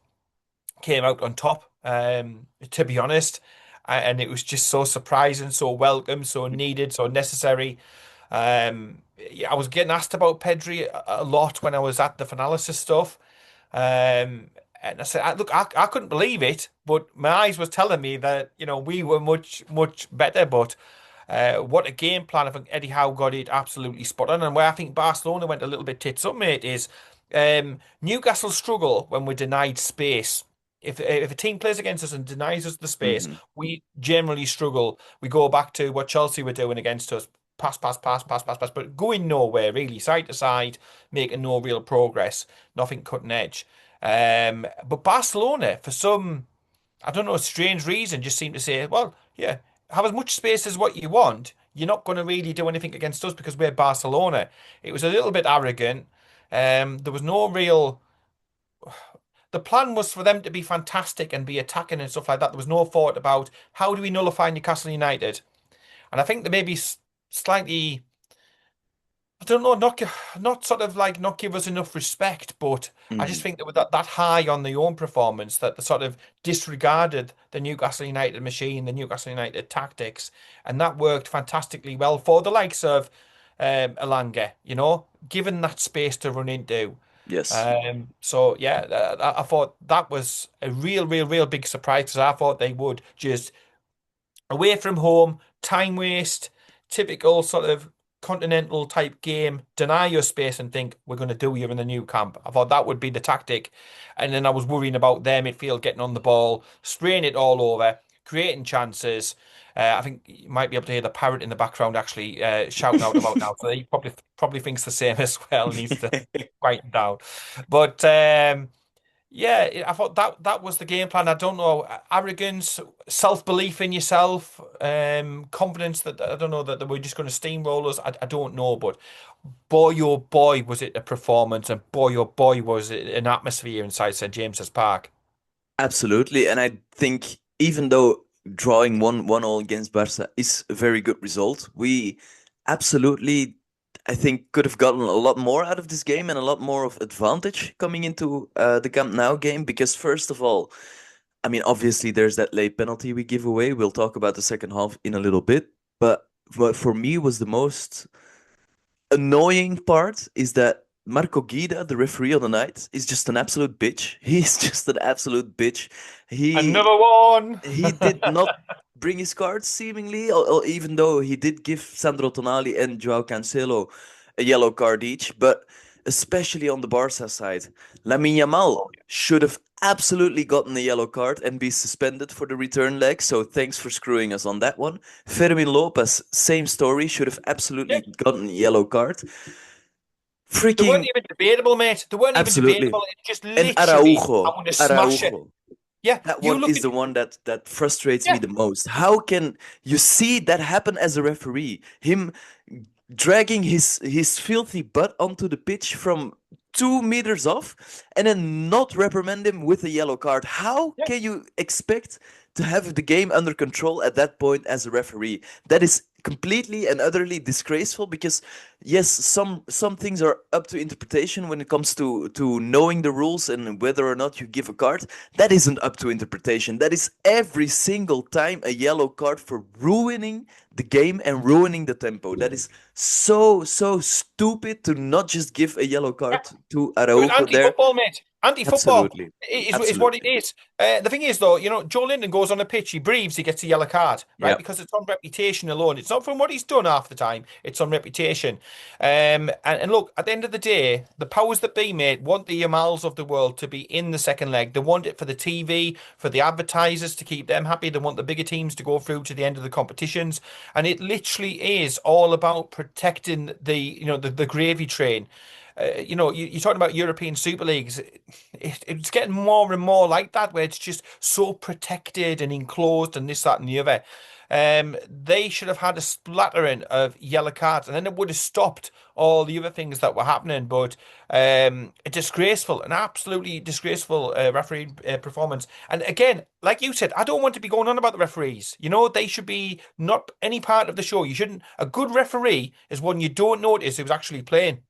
came out on top, to be honest. And it was just so surprising, so welcome, so needed, so necessary. Yeah, I was getting asked about Pedri a lot when I was at the Fanalysis stuff. And I said, look, I couldn't believe it, but my eyes was telling me that, we were much, much better. But what a game plan. I think Eddie Howe got it absolutely spot on. And where I think Barcelona went a little bit tits up, mate, is Newcastle struggle when we're denied space. If a team plays against us and denies us the space, Hmm. we generally struggle. We go back to what Chelsea were doing against us. Pass, pass, pass, pass, pass, pass, but going nowhere really, side to side, making no real progress, nothing cutting edge. But Barcelona, for some, I don't know, strange reason, just seem to say, well, yeah, have as much space as what you want. You're not going to really do anything against us because we're Barcelona. It was a little bit arrogant. There was no real. The plan was for them to be fantastic and be attacking and stuff like that. There was no thought about how do we nullify Newcastle United. And I think they maybe slightly, I don't know, not sort of like not give us enough respect, but I just Hmm. think that with that high on their own performance, that they sort of disregarded the Newcastle United machine, the Newcastle United tactics, and that worked fantastically well for the likes of Elanga, given that space to run into. Yes. So yeah, I thought that was a real, real, real big surprise because I thought they would just away from home, time waste, typical sort of continental type game, deny your space and think we're going to do you in the new camp. I thought that would be the tactic. And then I was worrying about their midfield getting on the ball, spraying it all over, creating chances. I think you might be able to hear the parrot in the background actually shouting out about now. So he probably thinks the same as well, needs to quieten down. But yeah, I thought that was the game plan. I don't know, arrogance, self-belief in yourself, confidence that I don't know that they were just going to steamroll us. I don't know, but boy, oh boy, was it a performance, and boy, oh boy, was it an atmosphere inside St James's Park. Absolutely, and I think even though drawing one all against Barca is a very good result, we absolutely, I think, could have gotten a lot more out of this game and a lot more of advantage coming into the Camp Nou game. Because first of all, I mean, obviously there's that late penalty we give away. We'll talk about the second half in a little bit, but what for me was the most annoying part is that Marco Guida, the referee on the night, is just an absolute bitch. He's just an absolute bitch. He Another one. he did not bring his cards seemingly, even though he did give Sandro Tonali and Joao Cancelo a yellow card each. But especially on the Barca side, Lamine Yamal should have absolutely gotten a yellow card and be suspended for the return leg. So thanks for screwing us on that one. Fermin Lopez, same story, should have Yeah, absolutely gotten a yellow card. they weren't Freaking even debatable, mate. They weren't even absolutely. debatable. It's just And literally, I Araujo, want to smash it. Araujo. Yeah, That you one look is at the one that frustrates me yeah. the most. How can you see that happen as a referee? Him dragging his filthy butt onto the pitch from 2 meters off and then not reprimand him with a yellow card. How Yeah. can you expect to have the game under control at that point as a referee? That is completely and utterly disgraceful because yes, some things are up to interpretation when it comes to knowing the rules and whether or not you give a card. That isn't up to interpretation. That is every single time a yellow card for ruining the game and ruining the tempo. That is so stupid to not just give a yellow Yeah. card to It was Araujo there. anti-football, mate. Anti-football Absolutely. is what it Absolutely. is. The thing is, though, Joe Linden goes on a pitch, he breathes, he gets a yellow card, right? Yeah. Because it's on reputation alone. It's not from what he's done half the time. It's on reputation. And look, at the end of the day, the powers that be, mate, want the Yamals of the world to be in the second leg. They want it for the TV, for the advertisers to keep them happy. They want the bigger teams to go through to the end of the competitions. And it literally is all about protecting the gravy train. You're talking about European Super Leagues. It's getting more and more like that, where it's just so protected and enclosed and this, that, and the other. They should have had a splattering of yellow cards, and then it would have stopped all the other things that were happening. But a disgraceful, an absolutely disgraceful referee performance. And again, like you said, I don't want to be going on about the referees. You know, they should be not any part of the show. You shouldn't. A good referee is one you don't notice who's actually playing.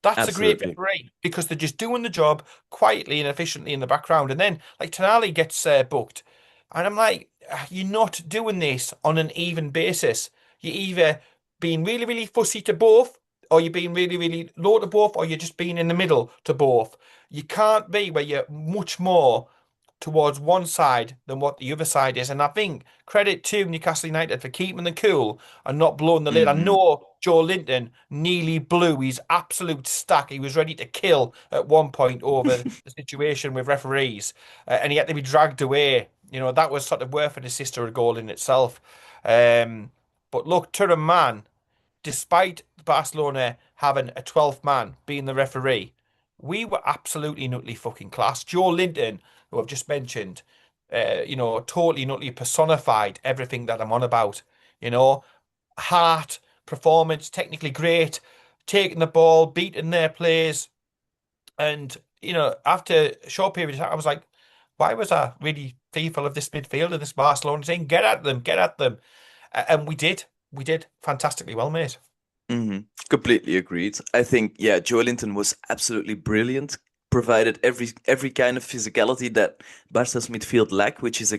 That's a great Absolutely. referee because they're just doing the job quietly and efficiently in the background. And then, like, Tonali gets booked, and I'm like, you're not doing this on an even basis. You're either being really, really fussy to both, or you're being really, really low to both, or you're just being in the middle to both. You can't be where you're much more towards one side than what the other side is. And I think credit to Newcastle United for keeping the cool and not blowing the lid. I Hmm. know Joe Linton nearly blew his absolute stack. He was ready to kill at one point over the situation with referees, and he had to be dragged away. You know, that was sort of worth an assist or a goal in itself. But look, to a man, despite Barcelona having a 12th man being the referee, we were absolutely and utterly fucking class. Joe Linton, who I've just mentioned, totally and utterly personified everything that I'm on about. You know, heart, performance, technically great, taking the ball, beating their players. And, after a short period of time, I was like, why was I really fearful of this midfielder, this Barcelona team? Get at them, get at them. And we did. We did fantastically well, mate. Hmm. Completely agreed. I think, yeah, Joe Linton was absolutely brilliant, provided every kind of physicality that Barca's midfield lacked, which is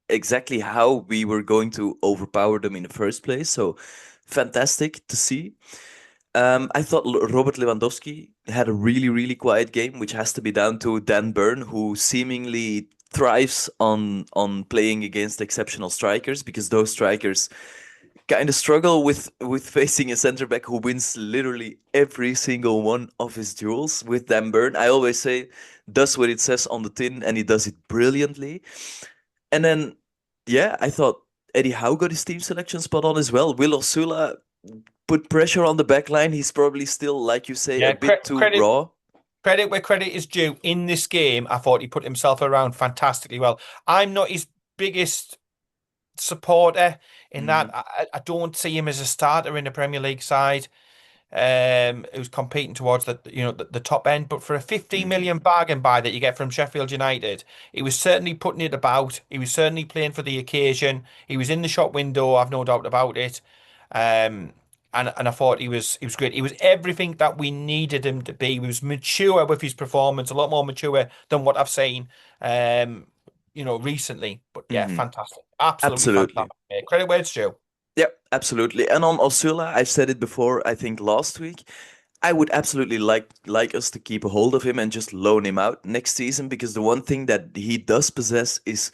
exactly how we were going to overpower them in the first place. So fantastic to see. I thought Robert Lewandowski had a really, really quiet game, which has to be down to Dan Burn, who seemingly thrives on playing against exceptional strikers because those strikers kind of struggle with facing a center back who wins literally every single one of his duels with Dan Burn. I always say does what it says on the tin, and he does it brilliantly. And then, yeah, I thought Eddie Howe got his team selection spot on as well. Will Osula put pressure on the back line. He's probably still, like you say, a Yeah, bit too credit raw. credit where credit is due. In this game, I thought he put himself around fantastically well. I'm not his biggest supporter in that Hmm. I don't see him as a starter in the Premier League side. Who's competing towards the top end. But for a 15 Hmm. million bargain buy that you get from Sheffield United, he was certainly putting it about. He was certainly playing for the occasion. He was in the shop window. I've no doubt about it. And I thought he was great. He was everything that we needed him to be. He was mature with his performance, a lot more mature than what I've seen, recently. But yeah, Hmm. fantastic, absolutely Absolutely. fantastic. Mate. Credit where it's due. Yeah, absolutely. And on Osula, I've said it before, I think last week, I would absolutely like us to keep a hold of him and just loan him out next season because the one thing that he does possess is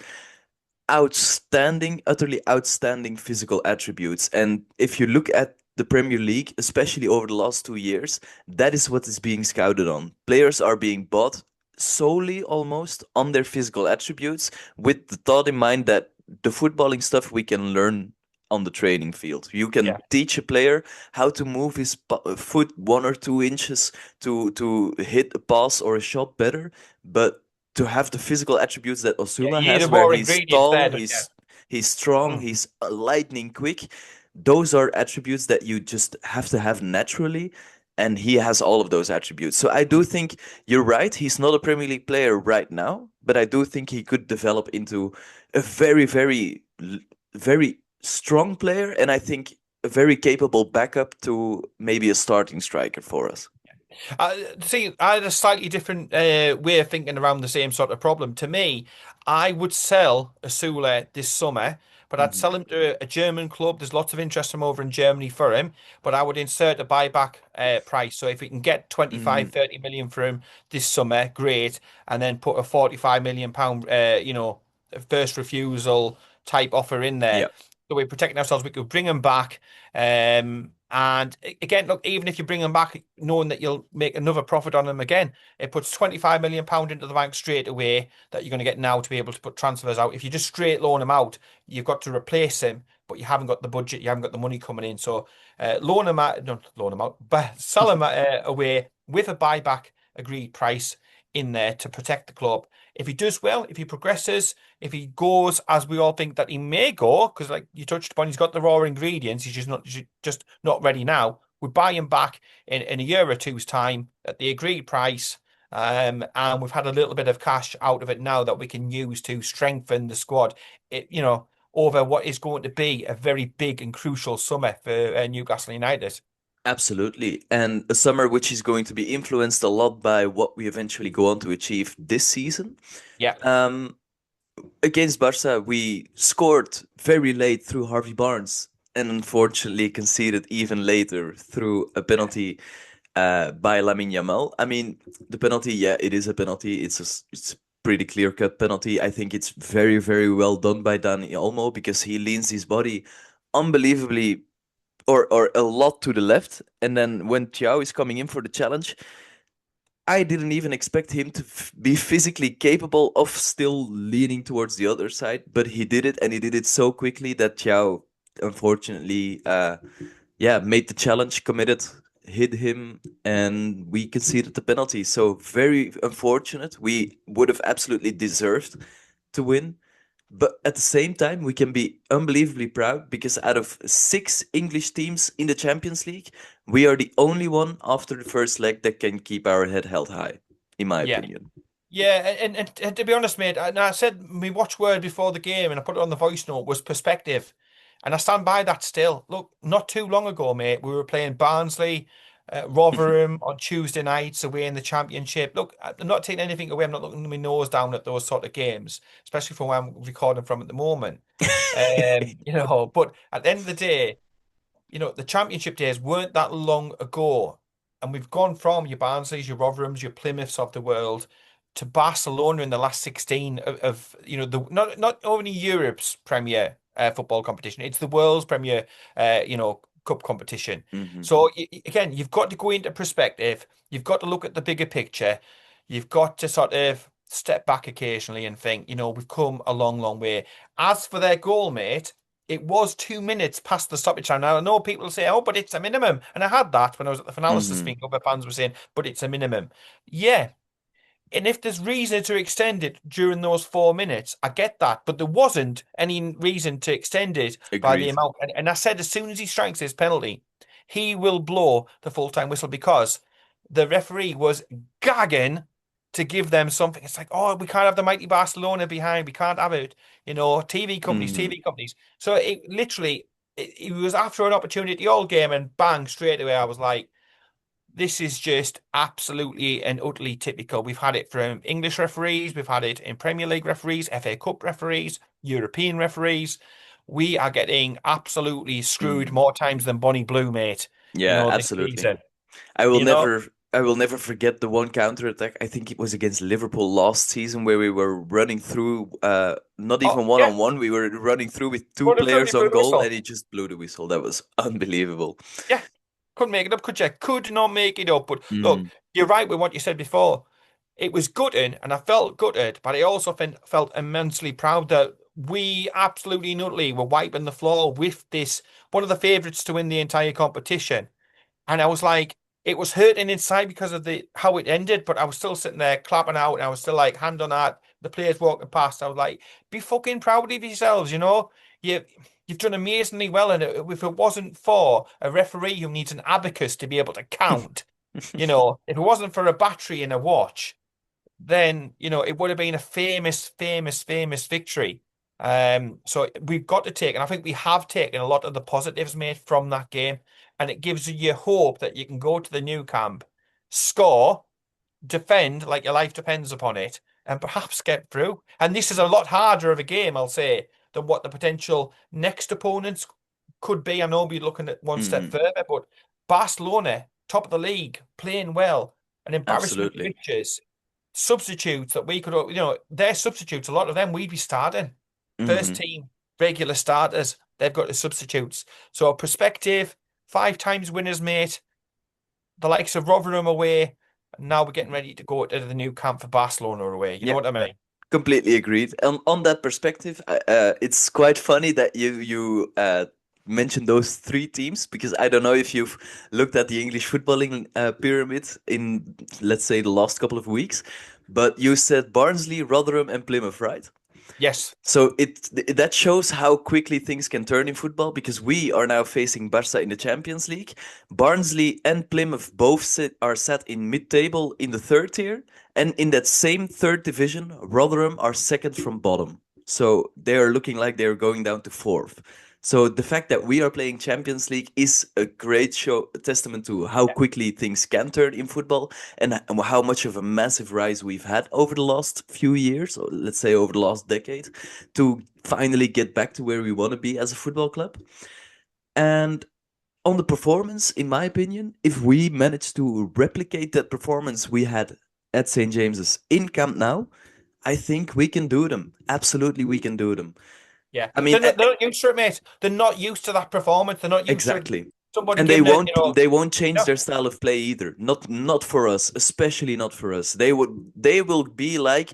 outstanding, utterly outstanding physical attributes. And if you look at the Premier League, especially over the last 2 years, that is what is being scouted on. Players are being bought solely almost on their physical attributes, with the thought in mind that the footballing stuff we can learn on the training field. You can Yeah, teach a player how to move his foot 1 or 2 inches to hit a pass or a shot better, but to have the physical attributes that yeah. Osula You need has, the where raw he's ingredients tall, there, don't you? he's strong, Mm. he's lightning quick. Those are attributes that you just have to have naturally, and he has all of those attributes. So I do think you're right. He's not a Premier League player right now, but I do think he could develop into a very, very strong player, and I think a very capable backup to maybe a starting striker for us. See, I had a slightly different way of thinking around the same sort of problem. To me, I would sell Asula this summer, but I'd Hmm. sell him to a German club. There's lots of interest from over in Germany for him, but I would insert a buyback price. So if we can get Hmm. 25, 30 million for him this summer, great. And then put a 45 million pound, first refusal type offer in there. Yeah. So we're protecting ourselves. We could bring him back. And again, look, even if you bring him back, knowing that you'll make another profit on him again, it puts 25 million pound into the bank straight away that you're going to get now to be able to put transfers out. If you just straight loan him out, you've got to replace him, but you haven't got the budget, you haven't got the money coming in. So loan him out, not loan him out, but sell him away with a buyback agreed price in there to protect the club. If he does well, if he progresses, if he goes as we all think that he may go, because like you touched upon, he's got the raw ingredients. Just not ready now. We buy him back in a year or two's time at the agreed price. And we've had a little bit of cash out of it now that we can use to strengthen the squad. Over what is going to be a very big and crucial summer for Newcastle United. Absolutely. And a summer which is going to be influenced a lot by what we eventually go on to achieve this season. Yeah, Um, Against Barca, we scored very late through Harvey Barnes and unfortunately conceded even later through a penalty by Lamine Yamal. I mean, the penalty, yeah, it is a penalty. It's a pretty clear-cut penalty. I think it's very, very well done by Dani Olmo because he leans his body unbelievably or a lot to the left. And then when Thiaw is coming in for the challenge, I didn't even expect him to be physically capable of still leaning towards the other side, but he did it, and he did it so quickly that Thiaw, unfortunately, yeah, made the challenge, committed, hit him, and we conceded the penalty. So very unfortunate. We would have absolutely deserved to win. But at the same time, we can be unbelievably proud because out of 6 English teams in the Champions League, we are the only one after the first leg that can keep our head held high, in my yeah. opinion. Yeah, and to be honest, mate, I said my watchword before the game, and I put it on the voice note, was perspective, and I stand by that still. Look, not too long ago, mate, we were playing Barnsley, Rotherham on Tuesday nights away in the Championship. Look, I'm not taking anything away. I'm not looking my nose down at those sort of games, especially from where I'm recording from at the moment. But at the end of the day, the championship days weren't that long ago. And we've gone from your Barnsleys, your Rotherhams, your Plymouths of the world to Barcelona in the last 16 the not only Europe's premier football competition, it's the world's premier cup competition. Hmm. So again, you've got to go into perspective. You've got to look at the bigger picture. You've got to sort of step back occasionally and think, we've come a long, long way. As for their goal, mate, it was 2 minutes past the stoppage time. Now, I know people say, oh, but it's a minimum. And I had that when I was at the Fanalysis Hmm. thing. Other fans were saying, but it's a minimum. Yeah. And if there's reason to extend it during those 4 minutes, I get that. But there wasn't any reason to extend it by the Agreed. amount. And I said, as soon as he strikes his penalty, he will blow the full-time whistle because the referee was gagging to give them something. It's like, oh, we can't have the mighty Barcelona behind. We can't have it. TV companies, Hmm. TV companies. So it literally, it was after an opportunity all game and bang, straight away, I was like, this is just absolutely and utterly typical. We've had it from English referees, we've had it in Premier League referees, FA Cup referees, European referees. We are getting absolutely screwed Hmm. more times than Bonnie Blue, mate, Yeah, this absolutely. season. I will You know? never I will never forget the one counter attack. I think it was against Liverpool last season where we were running through not Oh, even one yeah, on one. We were running through with two running through and he players blew on the goal and whistle. he just blew the whistle. That was unbelievable. Yeah, couldn't make it up, could you? Could not make it up. But look, Mm, you're right with what you said before. It was gutting, and I felt gutted, but I also felt immensely proud that we absolutely and utterly were wiping the floor with this one of the favourites to win the entire competition. And I was like, it was hurting inside because of the how it ended, but I was still sitting there clapping out, and I was still like hand on heart. The players walking past, I was like, be fucking proud of yourselves, You you've done amazingly well, and if it wasn't for a referee who needs an abacus to be able to count, if it wasn't for a battery and a watch, then it would have been a famous, famous, famous victory. So we've got to take, and I think we have taken a lot of the positives made from that game, and it gives you hope that you can go to the new camp, score, defend like your life depends upon it, and perhaps get through. And this is a lot harder of a game, I'll say, than what the potential next opponents could be. I know we're looking at one step mm, further, but Barcelona, top of the league, playing well, an embarrassment of absolutely. riches substitutes that we could, their substitutes, a lot of them we'd be starting. First Hmm. team, regular starters, they've got the substitutes. So perspective, 5 times winners, mate. The likes of Rotherham away. And now we're getting ready to go to the new camp for Barcelona away. You know Yeah, what I mean? completely agreed. On that perspective, it's quite funny that you mentioned those 3 teams because I don't know if you've looked at the English footballing pyramid in, let's say, the last couple of weeks, But you said Barnsley, Rotherham, and Plymouth, right? Yes. So that shows how quickly things can turn in football because we are now facing Barca in the Champions League. Barnsley and Plymouth both are set in mid-table in the third tier, and in that same third division, Rotherham are second from bottom. So they are looking like they are going down to fourth. So the fact that we are playing Champions League is a great show, a testament to how quickly things can turn in football and how much of a massive rise we've had over the last few years, or let's say over the last decade, to finally get back to where we want to be as a football club. And on the performance, in my opinion, if we manage to replicate that performance we had at St. James's in Camp Nou, I think we can do them. Absolutely, we can do them. Yeah. I mean, They're not used to it, mate. They're not used to that performance. They're not used to it. exactly. Somebody And they giving it, won't they won't change no. their style of play either. Not for us, especially not for us. They will be like,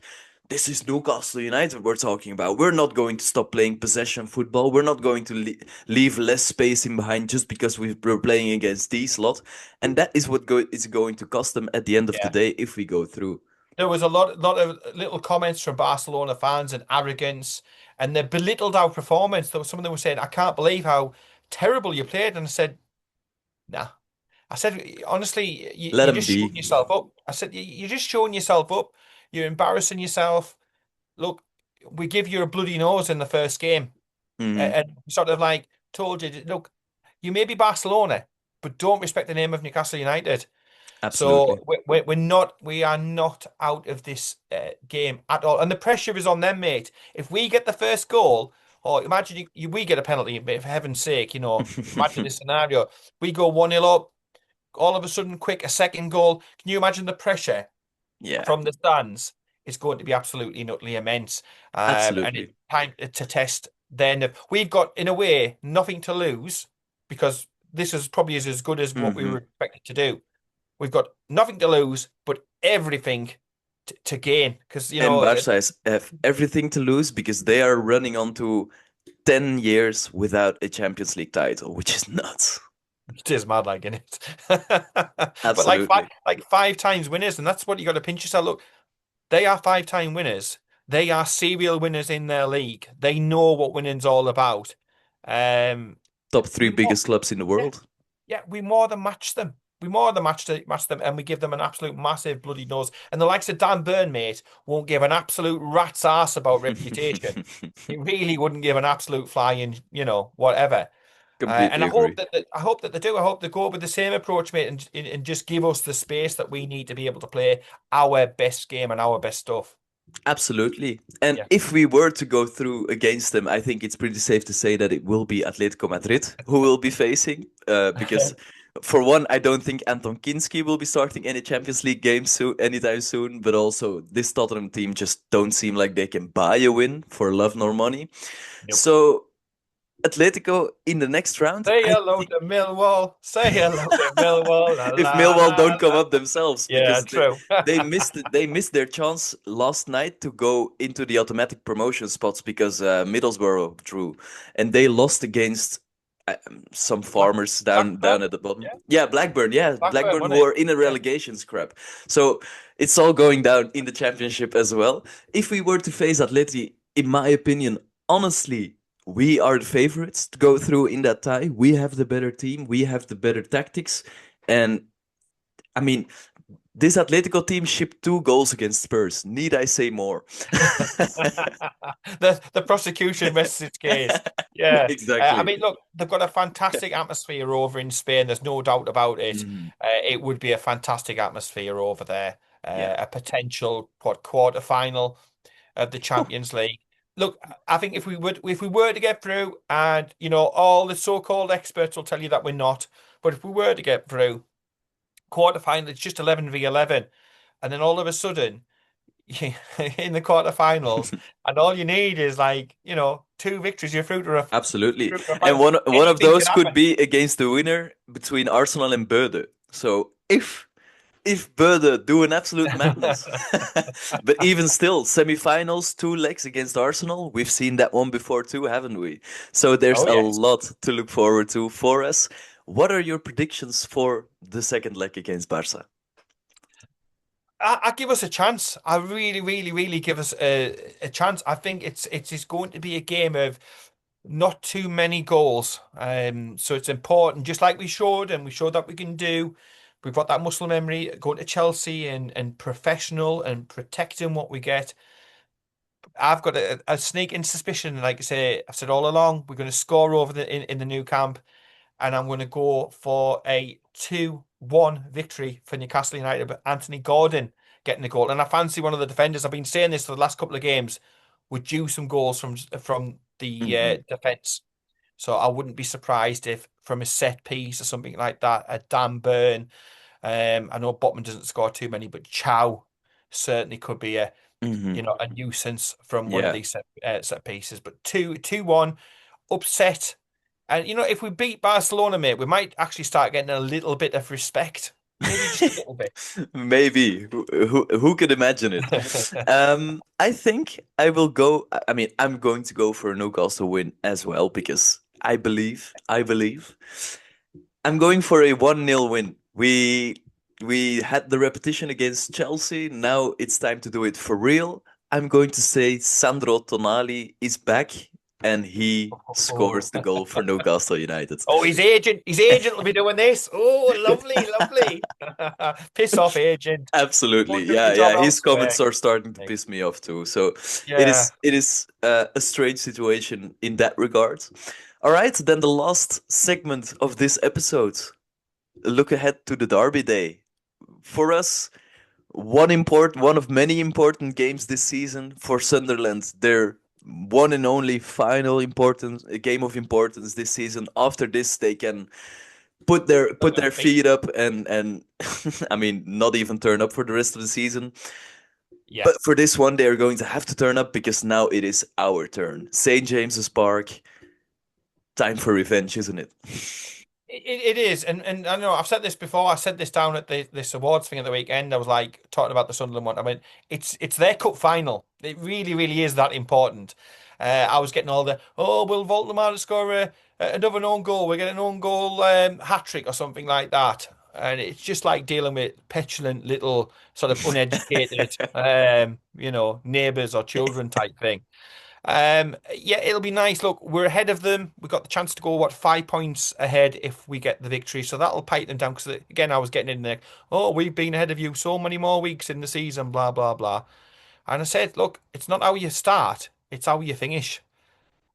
this is Newcastle United we're talking about. We're not going to stop playing possession football. We're not going to leave less space in behind just because we're playing against these lot. And that is what is going to cost them at the end of the Yeah. day if we go through. There was a lot of little comments from Barcelona fans and arrogance, and they belittled our performance. There was some of them were saying, "I can't believe how terrible you played," and I said, "Nah." I said, honestly, Let you're them just showing be. yourself up. I said, You're just showing yourself up. You're embarrassing yourself. Look, we give you a bloody nose in the first game." Hmm. And sort of like told you, look, you may be Barcelona, but don't respect the name of Newcastle United. So Absolutely. we are not out of this game at all. And the pressure is on them, mate. If we get the first goal, or imagine we get a penalty, but for heaven's sake, imagine this scenario. We go 1-0 up, all of a sudden, quick, a second goal. Can you imagine the pressure Yeah, from the stands? It's going to be absolutely and utterly immense. And it's absolutely. time to test then. We've got, in a way, nothing to lose because this is probably as good as what we Hmm. were expected to do. We've got nothing to lose, but everything to gain. Because, And Barca have everything to lose because they are running on to 10 years without a Champions League title, which is nuts. it is mad, like, in it. But Absolutely. like 5 times winners, and that's what you got to pinch yourself. Look, they are 5-time winners. They are serial winners in their league. They know what winning's all about. Um, Top three we more, biggest clubs in the yeah, world. yeah, we more than match them. We more than match them, and we give them an absolute massive bloody nose. And the likes of Dan Burn, mate, won't give an absolute rat's ass about reputation. He really wouldn't give an absolute flying, whatever. And Completely agree. I hope that they do. I hope they go with the same approach, mate, and just give us the space that we need to be able to play our best game and our best stuff. Absolutely. And Yeah. if we were to go through against them, I think it's pretty safe to say that it will be Atletico Madrid who will be facing. Because, for one, I don't think Anton Kinski will be starting any Champions League games anytime soon. But also, this Tottenham team just don't seem like they can buy a win for love nor money. Nope. So, Atletico in the next round, Say I hello think to Millwall. Say hello to Millwall. La, if la, Millwall la, don't come la. up themselves Yeah, because true. they missed their chance last night to go into the automatic promotion spots because Middlesbrough drew and they lost against some Black farmers down Blackburn. at the bottom. Yeah, Yeah, Blackburn. Yeah, Blackburn, Blackburn wasn't who it? are in a Yeah. relegation scrap. So it's all going down in the championship as well. If we were to face Atleti, in my opinion, honestly, we are the favorites to go through in that tie. We have the better team. We have the better tactics. And I mean, this Atletico team shipped 2 goals against Spurs. Need I say more? The prosecution rests its case. Yeah. I Exactly. mean, look, they've got a fantastic atmosphere over in Spain. There's no doubt about it. Mhm. It would be a fantastic atmosphere over there. Yeah. A potential quarter final of the Oh, Champions League. Look, I think if we were to get through, and all the so-called experts will tell you that we're not, but if we were to get through quarter final, it's just 11v11, and then all of a sudden in the quarterfinals, and all you need is like, 2 victories. You're absolutely. through to a And final. one of Anything can those could happen. be against the winner between Arsenal and Bode. So if Bode do an absolute madness, but even still, semi-finals, 2 legs against Arsenal, we've seen that one before too, haven't we? So there's Oh a yes. lot to look forward to for us. What are your predictions for the second leg against Barca? I give us a chance. I really, really, really give us a chance. I think it's going to be a game of not too many goals. So it's important, just like we showed, and we showed that we can do. We've got that muscle memory going to Chelsea and professional and protecting what we get. I've got a sneaking suspicion, like I say, I've said all along, we're going to score over in the new camp, and I'm going to go for a 2-1 victory for Newcastle United, but Anthony Gordon getting the goal. And I fancy one of the defenders. I've been saying this for the last couple of games, would due some goals from the Hmm. defence. So I wouldn't be surprised if from a set piece or something like that, a Dan Burn. I know Botman doesn't score too many, but Chow certainly could be Hmm. a nuisance from one of Yeah. these set pieces. But 2-1 upset. And if we beat Barcelona, mate, we might actually start getting a little bit of respect. Maybe just a little bit. Maybe. Who could imagine it? I think I will go. I mean, I'm going to go for a Newcastle win as well because I believe. I'm going for a 1-0 win. We had the repetition against Chelsea. Now it's time to do it for real. I'm going to say Sandro Tonali is back and he scores Oh. the goal for Newcastle United. Oh, his agent will be doing this. Oh, lovely, lovely. Piss off, agent. Go Absolutely. and do your Yeah, job yeah. His elsewhere. comments are starting to piss me off too. So it Yeah. is it is a strange situation in that regard. All right, then the last segment of this episode. Look ahead to the Derby Day. For us, one of many important games this season for Sunderland. Their one and only final important game of importance this season. After this, they can put their feet up and I mean not even turn up for the rest of the season. Yeah. But for this one, they are going to have to turn up because now it is our turn. St. James's Park. Time for revenge, isn't it? It is, and I know I've said this before. I said this down at this awards thing at the weekend. I was like talking about the Sunderland one. I mean, it's their cup final. It really, really is that important. I was getting all the will Voldemort score another own goal? We're getting an own goal hat trick or something like that. And it's just like dealing with petulant little sort of uneducated, neighbours or children type thing. Yeah, it'll be nice. Look, we're ahead of them. We got the chance to go, 5 points ahead if we get the victory. So that'll pipe them down. Because again, I was getting in there. Oh, we've been ahead of you so many more weeks in the season, blah blah blah. And I said, look, it's not how you start; it's how you finish.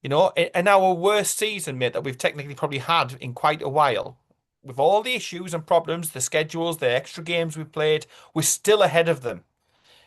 In our worst season, mate, that we've technically probably had in quite a while, with all the issues and problems, the schedules, the extra games we've played, we're still ahead of them.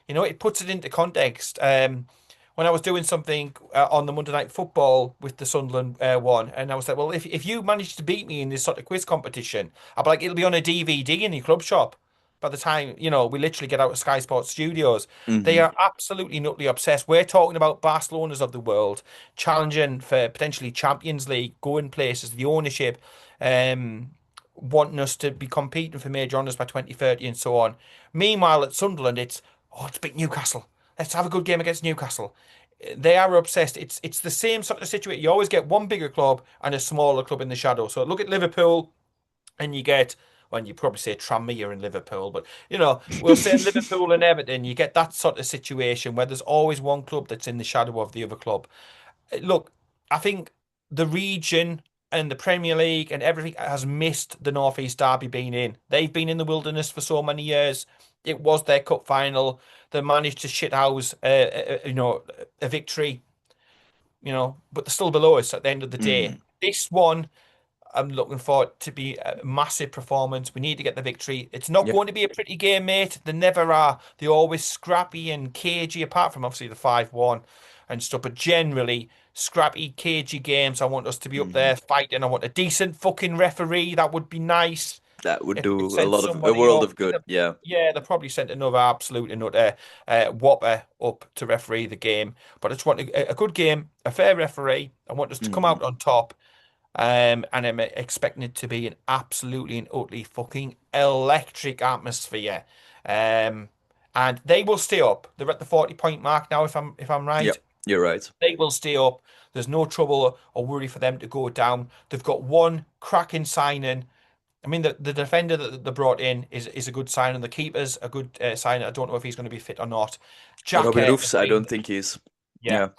It puts it into context. When I was doing something on the Monday Night Football with the Sunderland one, and I was like, well, if you manage to beat me in this sort of quiz competition, I'll be like, it'll be on a DVD in your club shop. By the time, we literally get out of Sky Sports studios, they Hmm. are absolutely nutty obsessed. We're talking about Barcelonas of the world, challenging for potentially Champions League, going places, the ownership, um, wanting us to be competing for major honours by 2030 and so on. Meanwhile, at Sunderland, let's beat Newcastle. Let's have a good game against Newcastle. They are obsessed. It's the same sort of situation. You always get one bigger club and a smaller club in the shadow. So look at Liverpool, and you get, well, you probably say Tranmere in Liverpool, but we'll say Liverpool and Everton. You get that sort of situation where there's always one club that's in the shadow of the other club. Look, I think the region and the Premier League and everything has missed the Northeast Derby being in. They've been in the wilderness for so many years. It was their cup final. They managed to shithouse, a victory, but they're still below us at the end of the day. Hmm. This one, I'm looking for it to be a massive performance. We need to get the victory. It's not Yeah. going to be a pretty game, mate. They never are. They're always scrappy and cagey, apart from obviously the 5-1 and stuff. But generally, scrappy, cagey games. I want us to be up Hmm. there fighting. I want a decent fucking referee. That would be nice. That would If we could do send a somebody world up. of good. Yeah. Yeah, they probably sent another absolute nutter whopper up to referee the game. But I just want a good game, a fair referee. I want us to come Hmm. out on top. And I'm expecting it to be an absolutely and utterly fucking electric atmosphere. Um, and they will stay up. They're at the 40-point mark now, if I'm Yeah. right. You're right. They will stay up. There's no trouble or worry for them to go down. They've got one cracking signing. I mean, the defender that they brought in is a good sign, and the keeper's a good sign. I don't know if he's going to be fit or not. Jack Robin has Roofs, I been, don't think he's. yeah, Yeah.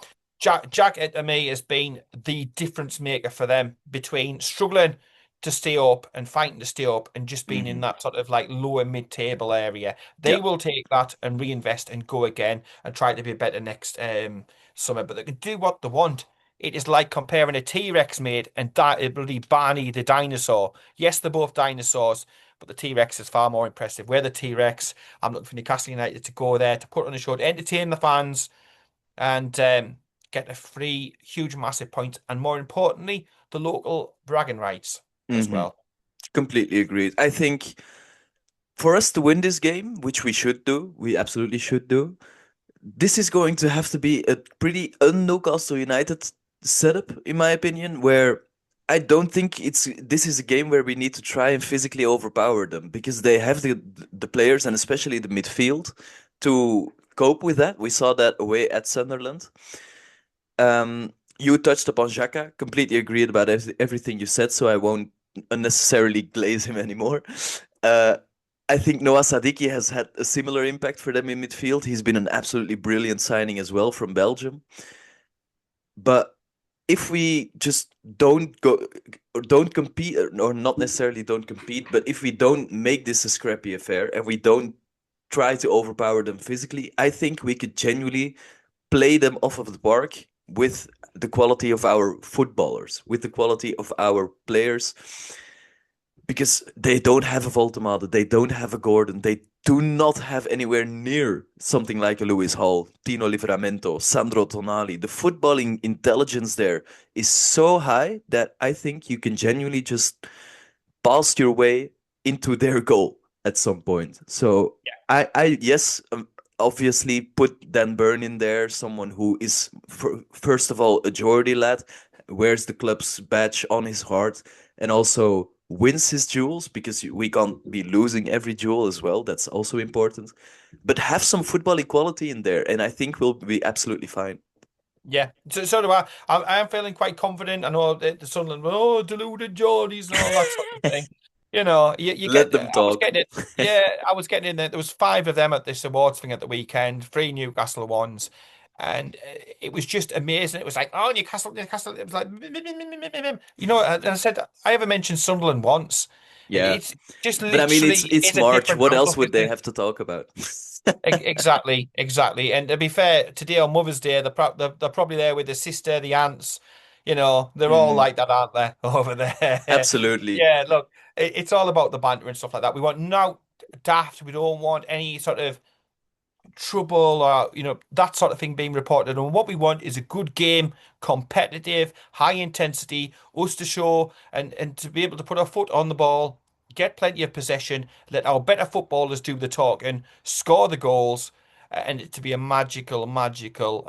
Jack to me has been the difference maker for them between struggling to stay up and fighting to stay up and just being in Hmm. that sort of like lower mid-table area. Yeah. They will take that and reinvest and go again and try to be better next summer. But they can do what they want. It is like comparing a T-Rex mate and bloody Barney the dinosaur. Yes, they're both dinosaurs, but the T-Rex is far more impressive. We're the T-Rex. I'm looking for Newcastle United to go there to put on a show, to entertain the fans and get a free, huge, massive point, and more importantly, the local bragging rights as Hmm. well. Completely agreed. I think for us to win this game, which we should do, we absolutely should do, this is going to have to be a pretty un-Newcastle United setup, in my opinion, where I don't think this is a game where we need to try and physically overpower them because they have the players and especially the midfield to cope with that. We saw that away at Sunderland. You touched upon Xhaka. Completely agreed about everything you said, so I won't unnecessarily glaze him anymore. Uh, I think Noah Sadiki has had a similar impact for them in midfield. He's been an absolutely brilliant signing as well from Belgium. But if we just don't compete, or not necessarily don't compete, but if we don't make this a scrappy affair and we don't try to overpower them physically, I think we could genuinely play them off of the park with the quality of our footballers, with the quality of our players, because they don't have a Voltemade, they don't have a Gordon, they do not have anywhere near something like a Lewis Hall, Tino Livramento, Sandro Tonali. The footballing intelligence there is so high that I think you can genuinely just pass your way into their goal at some point. So I yes, obviously put Dan Burn in there, someone who is first of all a Geordie lad, wears the club's badge on his heart, and also wins his duels because we can't be losing every duel as well. That's also important. But have some football equality in there, and I think we'll be absolutely fine. Yeah, so do I. I am feeling quite confident. I know the Sunderland, oh, deluded Geordies and all that sort of thing. You Let get. them I was talk. getting it. Yeah, I was getting in there. There was five of them at this awards thing at the weekend, three Newcastle ones, and it was just amazing. It was like, oh, Newcastle, Newcastle. It was like, and I said I ever mentioned Sunderland once. Yeah, It's just but I mean, it's literally it's is a March. different What else outlook, would isn't they it? have to talk about? Exactly, exactly. And to be fair, today on Mother's Day, they're probably there with the sister, the aunts. They're all Hmm. like that, aren't they, over there? Absolutely. Yeah, look, it's all about the banter and stuff like that. We want no daft. We don't want any sort of trouble or that sort of thing being reported. And what we want is a good game, competitive, high intensity, us to show and to be able to put our foot on the ball, get plenty of possession, let our better footballers do the talking, score the goals, and it to be a magical, magical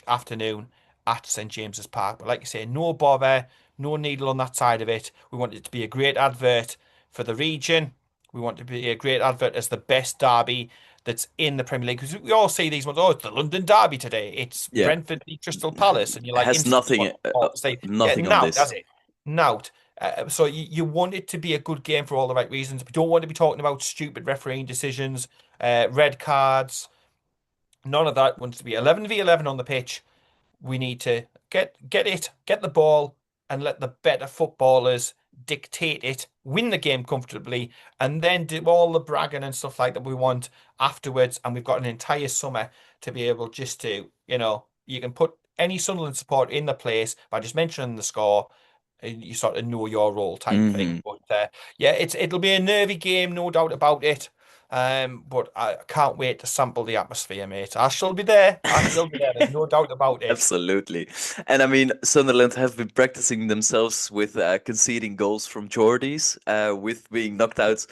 afternoon at St James's Park. But like you say, no bother, no needle on that side of it. We want it to be a great advert for the region. We want it to be a great advert as the best derby that's in the Premier League. Because we all see these ones, oh, it's the London Derby today. It's Yeah. Brentford v Crystal Palace. And you're like Has instantly nothing, want more to say, yeah, nothing on now, this. does it? Now. So you want it to be a good game for all the right reasons. We don't want to be talking about stupid refereeing decisions, red cards, none of that. Wants to be 11v11 on the pitch. We need to get the ball, and let the better footballers dictate it, win the game comfortably, and then do all the bragging and stuff like that we want afterwards. And we've got an entire summer to be able just to, you can put any Sunderland support in the place by just mentioning the score. And you sort of know your role type thing. Hmm. But yeah, it'll be a nervy game, no doubt about it. But I can't wait to sample the atmosphere, mate. I shall be there. I shall be there. There's no doubt about it. Absolutely. And I mean, Sunderland have been practicing themselves with conceding goals from Geordies, with being knocked out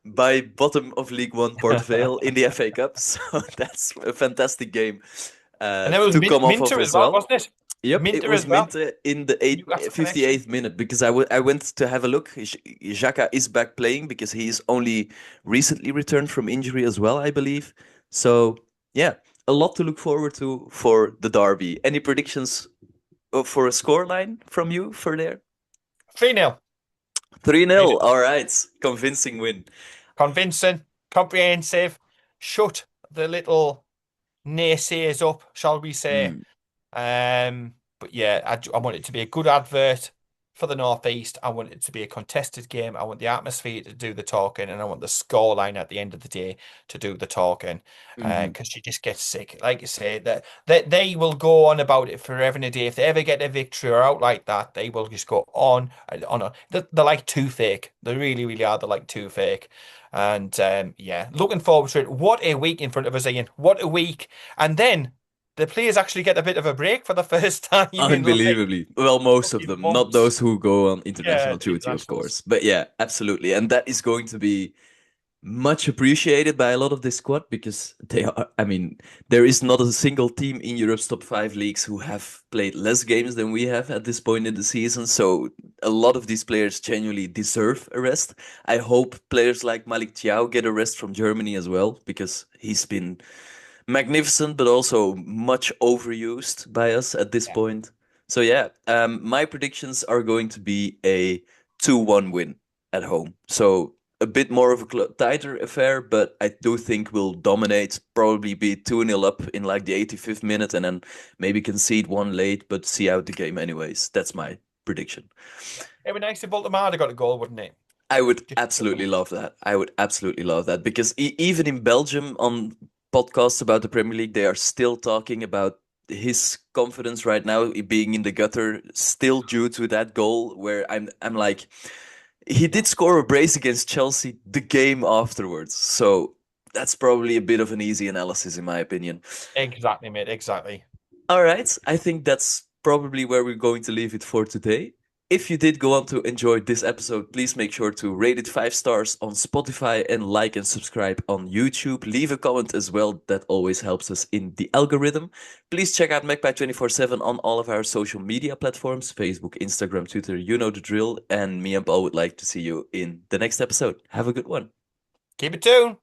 by bottom of League One Port Vale in the FA Cup. So that's a fantastic game And there was to come off of Minter as as well, well. wasn't it? Yep, it Minter was as well. Minte in the Newcastle connection. 58th minute because I went to have a look. Xhaka is back playing because he's only recently returned from injury as well, I believe. So, yeah, a lot to look forward to for the derby. Any predictions for a scoreline from you for there? 3-0. 3-0. All right. Convincing win. Convincing, comprehensive, shut the little naysayers up, shall we say. Mm. But yeah, I want it to be a good advert for the Northeast. I want it to be a contested game. I want the atmosphere to do the talking, and I want the scoreline at the end of the day to do the talking. Mhm. Because you just get sick. Like you say, that they will go on about it forever and a day. If they ever get a victory or out like that, they will just go on and on. They're like too fake. They really, really are. They're like too fake. And yeah, looking forward to it. What a week in front of us, Ian. What a week. And then the players actually get a bit of a break for the first time in like Unbelievably. Well, most of fucking them, not months. those who go on Yeah, international the duty, of internationals. course. But yeah, absolutely. And that is going to be much appreciated by a lot of this squad because they are, I mean, there is not a single team in Europe's top five leagues who have played less games than we have at this point in the season. So a lot of these players genuinely deserve a rest. I hope players like Malik Thiaw get a rest from Germany as well because he's been magnificent, but also much overused by us at this Yeah. point. So yeah, my predictions are going to be a 2-1 win at home. So a bit more of a tighter affair, but I do think we'll dominate, probably be 2-0 up in like the 85th minute and then maybe concede one late, but see out the game anyways. That's my prediction. It would be nice if Baltimore got a goal, wouldn't it? I would Just absolutely love that. I would absolutely love that because even in Belgium, on podcasts about the Premier League, they are still talking about his confidence right now being in the gutter, still due to that goal. Where I'm like, he did score a brace against Chelsea the game afterwards, so that's probably a bit of an easy analysis in my opinion. exactly, mate. Exactly. All right, I think that's probably where we're going to leave it for today. If you did go on to enjoy this episode, please make sure to rate it 5 stars on Spotify and like and subscribe on YouTube. Leave a comment as well, that always helps us in the algorithm. Please check out Magpie 24/7 on all of our social media platforms Facebook, Instagram, Twitter, you know the drill. And me and Paul would like to see you in the next episode. Have a good one. Keep it tuned.